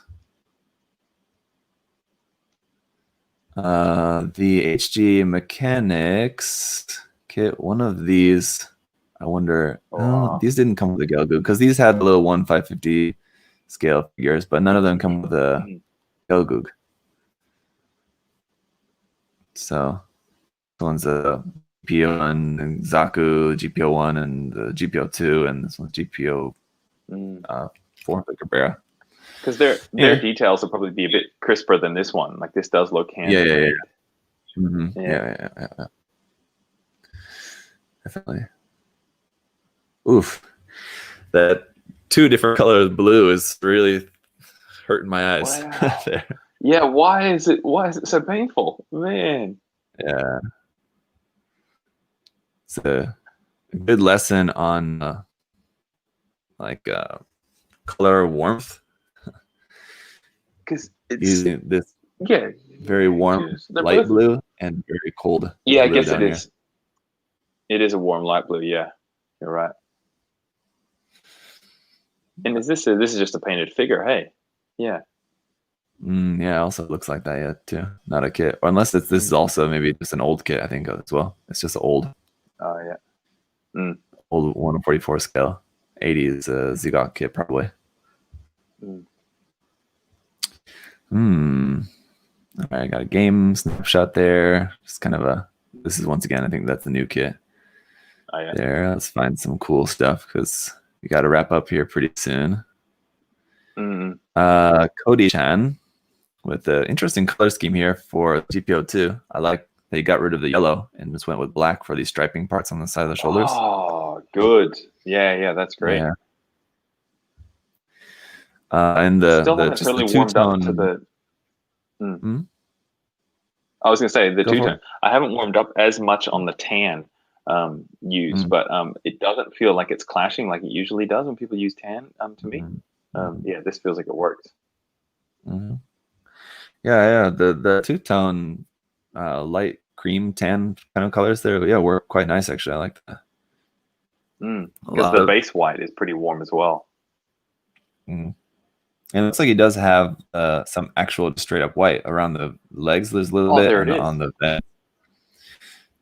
The HG mechanics kit. One of these, I wonder. These didn't come with the Gelgoog because these had the little 1/550 scale figures, but none of them come with the Gelgoog. So this one's a GPO1 and Zaku GPO1 and the GPO2, and this one's GPO 4 for Cabrera. Because their details will probably be a bit crisper than this one. Like this does look handmade. Yeah. Definitely. Oof, that 2 different colors blue is really hurting my eyes. Wow. There. Yeah, why is it so painful, man? Yeah, it's a good lesson on color warmth. Because it's using this very warm light blue and very cold. Yeah, I guess it is. Here. It is a warm light blue. Yeah, you're right. And is this is just a painted figure? Hey, yeah. Yeah, also looks like that, too. Not a kit, or unless this is also maybe just an old kit. I think as well. It's just old. Oh yeah. Old 1/44 scale. 80s Zeon kit probably. All right, I got a game snapshot there. Just kind of this is once again, I think that's the new kit. Oh yeah. There, let's find some cool stuff because we got to wrap up here pretty soon. Cody-chan with the interesting color scheme here for GPO2. I like that he got rid of the yellow and just went with black for these striping parts on the side of the shoulders. Oh, good. Yeah, that's great. Yeah. And the still haven't really warmed up to the. I was going to say the two-tone. I haven't warmed up as much on the tan use, but it doesn't feel like it's clashing like it usually does when people use tan. To me, yeah, this feels like it works. Yeah. The two-tone light cream tan kind of colors there, work quite nice actually. I like that. Because the base white is pretty warm as well. And it looks like he does have some actual straight up white around the legs. There's a little bit, and on the vent,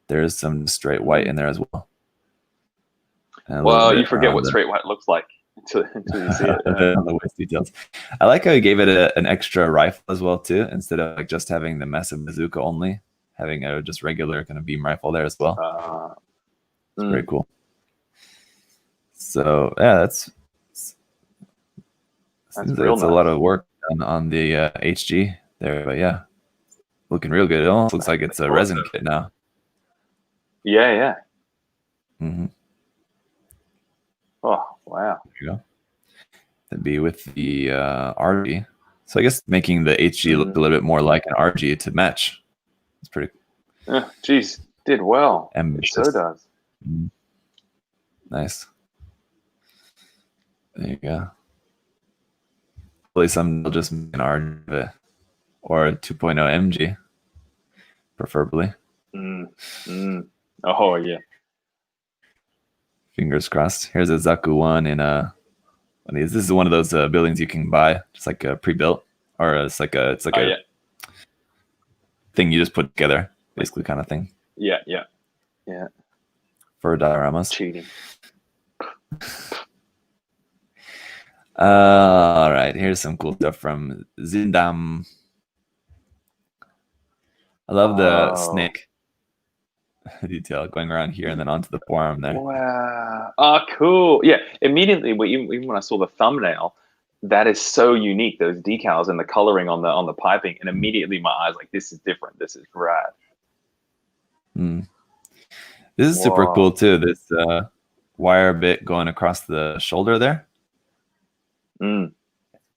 there's some straight white in there as well. Well, you forget what straight white looks like until you see it. On the waist details. I like how he gave it an extra rifle as well too, instead of like just having the massive bazooka only, having a just regular kind of beam rifle there as well. It's very cool. So yeah, that's a lot of work on the HG there, but yeah, looking real good. It almost looks like it's a resin kit now. Yeah. Mm-hmm. Oh, wow. There you go. That'd be with the RG. So I guess making the HG look a little bit more like an RG to match. It's pretty Geez, did well. ambitious. It so does. Mhm. Nice. There you go. Hopefully some will just make an RG or a 2.0 MG, preferably. Oh, yeah. Fingers crossed. Here's a Zaku one in this is one of those buildings you can buy, just like a pre-built, or it's like a thing you just put together, basically, kind of thing. Yeah. For dioramas. Cheating. All right, here's some cool stuff from Zindam. I love the snake detail going around here and then onto the forearm there. Wow. Oh, cool. Yeah. Immediately, even when I saw the thumbnail, that is so unique. Those decals and the coloring on the piping, and immediately my eyes like, this is different. This is rad. This is super cool too. This wire bit going across the shoulder there.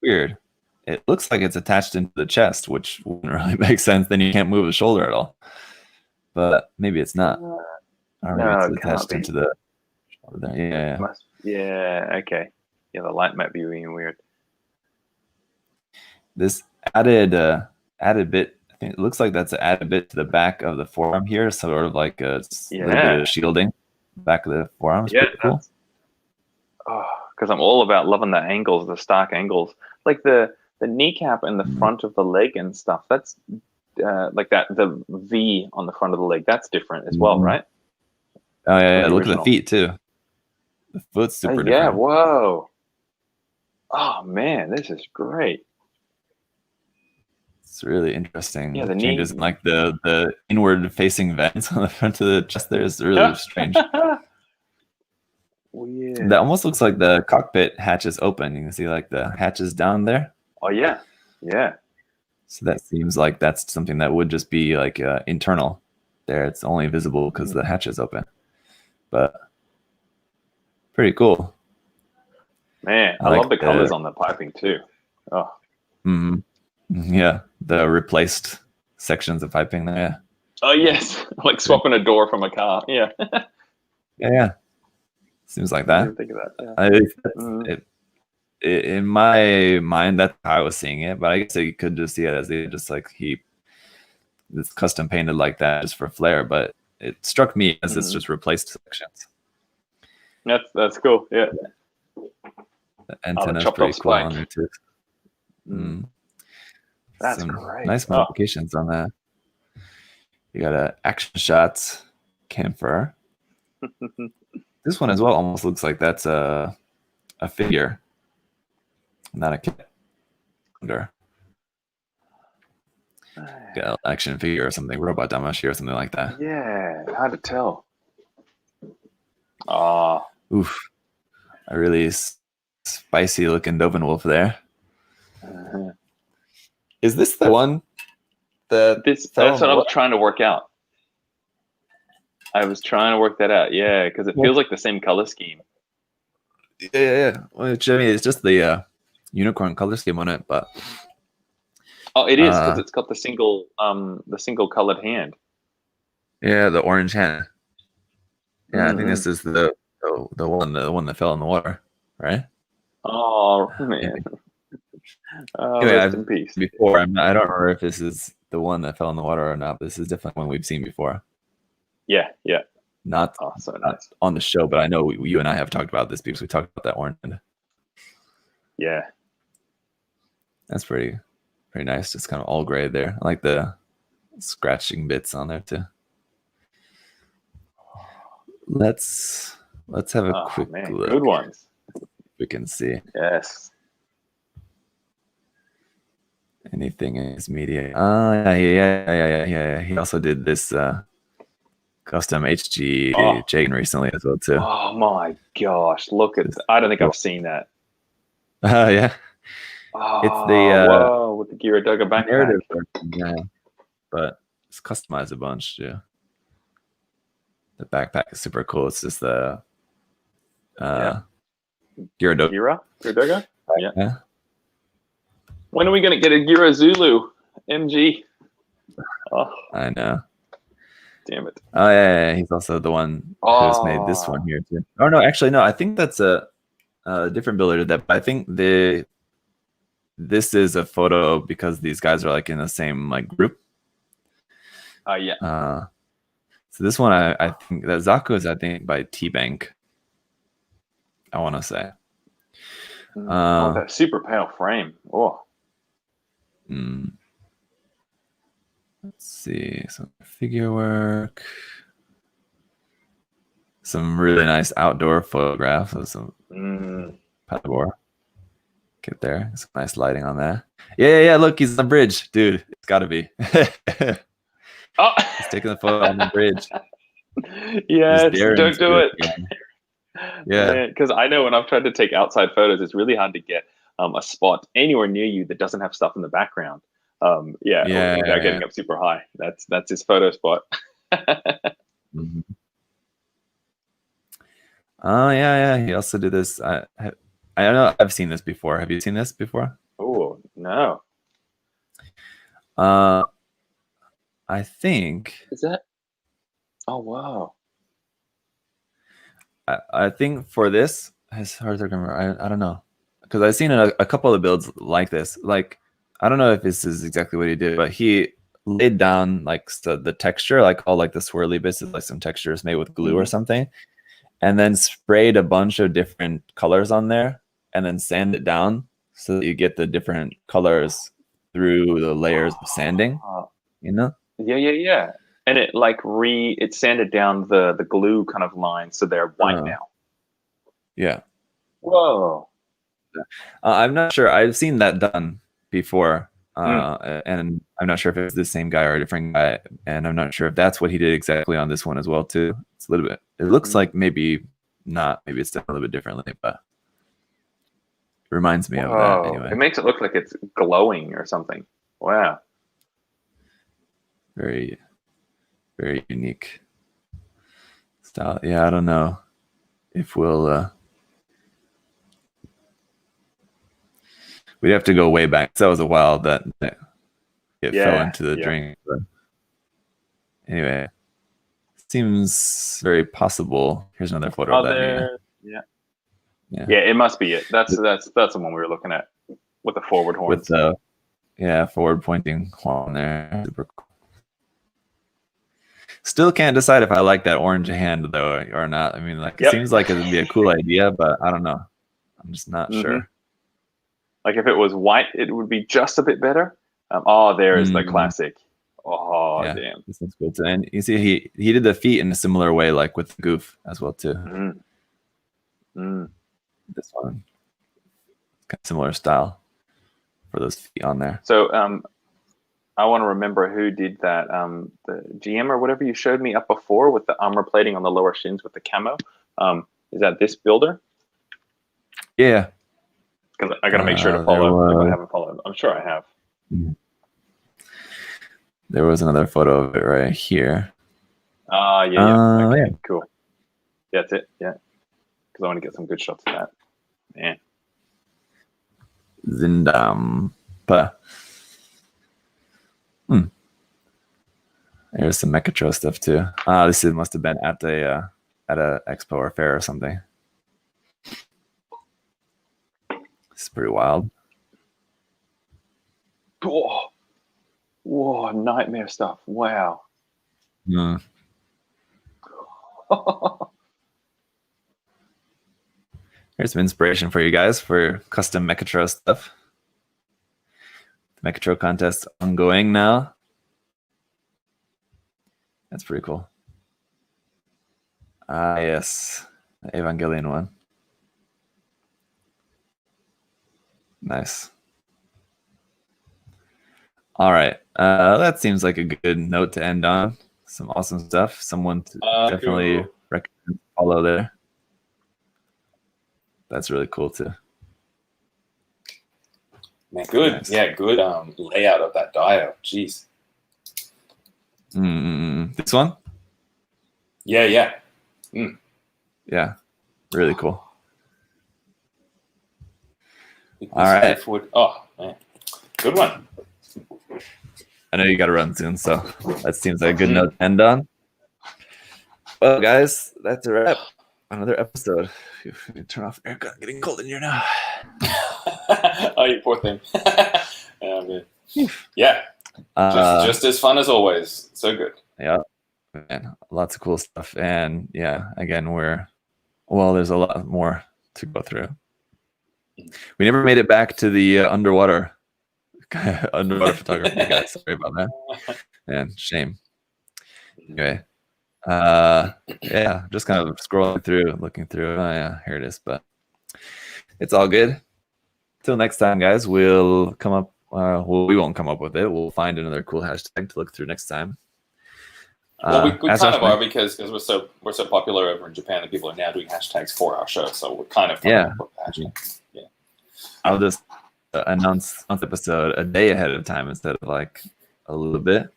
Weird. It looks like it's attached into the chest, which wouldn't really make sense. Then you can't move the shoulder at all. But maybe it's not. Or maybe it's attached into the shoulder there. Yeah. Okay. Yeah, the light might be being weird. This added bit, I think it looks like that's an added bit to the back of the forearm here, sort of like a little bit of shielding. Back of the forearm is pretty cool. Because I'm all about loving the angles, the stark angles, like the kneecap and the front of the leg and stuff. That's like that, the V on the front of the leg. That's different as well, right? Oh yeah. Look at the feet too. The foot's super different. Yeah. Whoa. Oh man, this is great. It's really interesting. Yeah, the changes in like the inward facing vents on the front of the chest there is really strange. Weird. That almost looks like the cockpit hatches open. You can see like the hatches down there. Oh yeah. So that seems like that's something that would just be like internal there. It's only visible because the hatch is open. But pretty cool. Man, I love the colors on the piping too. Oh. Yeah, the replaced sections of piping there. Yeah. Oh yes, like swapping a door from a car. Yeah. Yeah. Seems like that. I didn't think of that. In my mind, that's how I was seeing it. But I guess you could just see it as it's custom painted like that just for flair. But it struck me as it's just replaced sections. That's cool. Yeah. The antenna's pretty cool on there too. That's some great. Nice modifications on that. You got a action shots camphor. This one as well almost looks like that's a figure, not a kit. Got an action figure or something, robot damashi or something like that. Yeah, hard to tell. Oof, a really spicy looking Doven Wolf there. Is this the one that's what I was trying to work out. I was trying to work that out. Yeah, because it feels like the same color scheme. Yeah. Which, I mean, it's just the unicorn color scheme on it, but it is because it's got the single colored hand. Yeah, the orange hand. Yeah, I think this is the one that fell in the water, right? Oh man. Anyway, rest in peace. Before I don't remember if this is the one that fell in the water or not. But this is definitely one we've seen before. Yeah. Not on the show, but I know you and I have talked about this because we talked about that orange hand. Yeah, that's pretty nice. Just kind of all gray there. I like the scratching bits on there too. Let's have a quick look. Good ones. We can see. Yes. Anything in his media? Yeah. He also did this custom HG Jagan recently as well too. Oh my gosh! Look at that. I don't think I've seen that. Yeah. Oh, it's the whoa, with the Giradoga backpack. Narrative version, yeah. but it's customized a bunch too. The backpack is super cool. It's just the Gira? Gira? Yeah. When are we going to get a Gira Zulu MG? Oh, I know. damn it. Oh yeah. He's also the one who's made this one here too. Oh no, actually no. I think that's a different builder did that. But I think this is a photo because these guys are like in the same like group. Yeah. So this one, I think that Zaku is, I think, by T-Bank. I want to say. That super pale frame. Oh. Let's see. Some figure work. Some really nice outdoor photographs of some paddleboard. Get there. Some nice lighting on that. Yeah. Look, he's on the bridge. Dude, it's got to be. Oh. He's taking the photo on the bridge. Yes, don't do it. Yeah. Because I know when I've tried to take outside photos, it's really hard to get a spot anywhere near you that doesn't have stuff in the background. Without getting up super high. That's his photo spot. Mm-hmm. Oh yeah. He also did this. I don't know. I've seen this before. Have you seen this before? Oh no. I think. Is that? Oh wow. I think for this, as hard as I can remember, I don't know, because I've seen a couple of builds like this. Like, I don't know if this is exactly what he did, but he laid down like the texture, like all like the swirly bits, like some textures made with glue or something, and then sprayed a bunch of different colors on there, and then sand it down so that you get the different colors through the layers of sanding. You know? Yeah. And it like it sanded down the glue kind of lines so they're white now. Yeah. Whoa. I'm not sure. I've seen that done before, and I'm not sure if it's the same guy or a different guy, and I'm not sure if that's what he did exactly on this one as well too. It's a little bit. It looks like maybe not. Maybe it's done a little bit differently, but it reminds me of that anyway. It makes it look like it's glowing or something. Wow. Very, very unique style. Yeah, I don't know if we'll. We'd have to go way back. That was a while that it fell into the drink. But anyway, seems very possible. Here's another photo of that. Yeah, it must be it. That's the one we were looking at with the forward horns. With the forward pointing horn there. Super cool. Still can't decide if I like that orange hand though or not. I mean, like it seems like it would be a cool idea, but I don't know. I'm just not sure. Like if it was white, it would be just a bit better. There is the classic. Oh, yeah, damn. This one's cool too. And you see, he did the feet in a similar way, like with the goof as well too. This one, kind of similar style for those feet on there. So, I want to remember who did that. The GM or whatever you showed me up before with the armor plating on the lower shins with the camo. Is that this builder? Yeah. Because I got to make sure to follow if I haven't followed. I'm sure I have. There was another photo of it right here. Okay, cool. That's it. Yeah, because I want to get some good shots of that. Man. Zindam. There's some Mechatro stuff too. This must have been at a expo or fair or something. It's pretty wild. Whoa, nightmare stuff. Wow. Here's some inspiration for you guys for custom Mechatro stuff. The Mechatro contest ongoing now. That's pretty cool. Yes. The Evangelion one. Nice. All right. That seems like a good note to end on. Some awesome stuff. Someone to definitely recommend follow there. That's really cool too. Man, good. Nice. Yeah, good layout of that dial. Jeez. This one? Yeah. Yeah, really cool. All right. Oh man, good one. I know you got to run soon, so that seems like a good note to end on. Well, guys, that's a wrap. Another episode. Turn off aircon. Getting cold in here now. Oh, you poor thing. Yeah. Just as fun as always. So good. Yeah. Man, lots of cool stuff. And yeah, again, there's a lot more to go through. We never made it back to the underwater photography, guys. Sorry about that. Man, shame. Anyway. Yeah, just kind of scrolling through, looking through. Oh yeah, here it is. But it's all good. Till next time, guys. We'll come up. We won't come up with it. We'll find another cool hashtag to look through next time. Well, we kind of are because we're so popular over in Japan that people are now doing hashtags for our show. So we're kind of hashtags. Yeah. I'll just announce the episode a day ahead of time instead of like a little bit.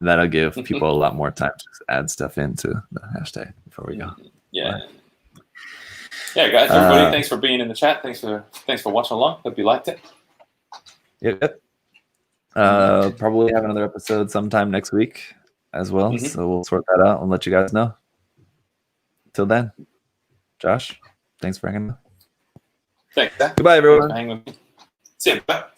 That'll give people a lot more time to add stuff into the hashtag before we go. Yeah. Yeah, guys, everybody, thanks for being in the chat. Thanks for watching along. Hope you liked it. Yep. Probably have another episode sometime next week as well. So we'll sort that out and let you guys know. Till then, Josh, thanks for hanging out. Thanks. Goodbye, everyone. See you. Bye. See you.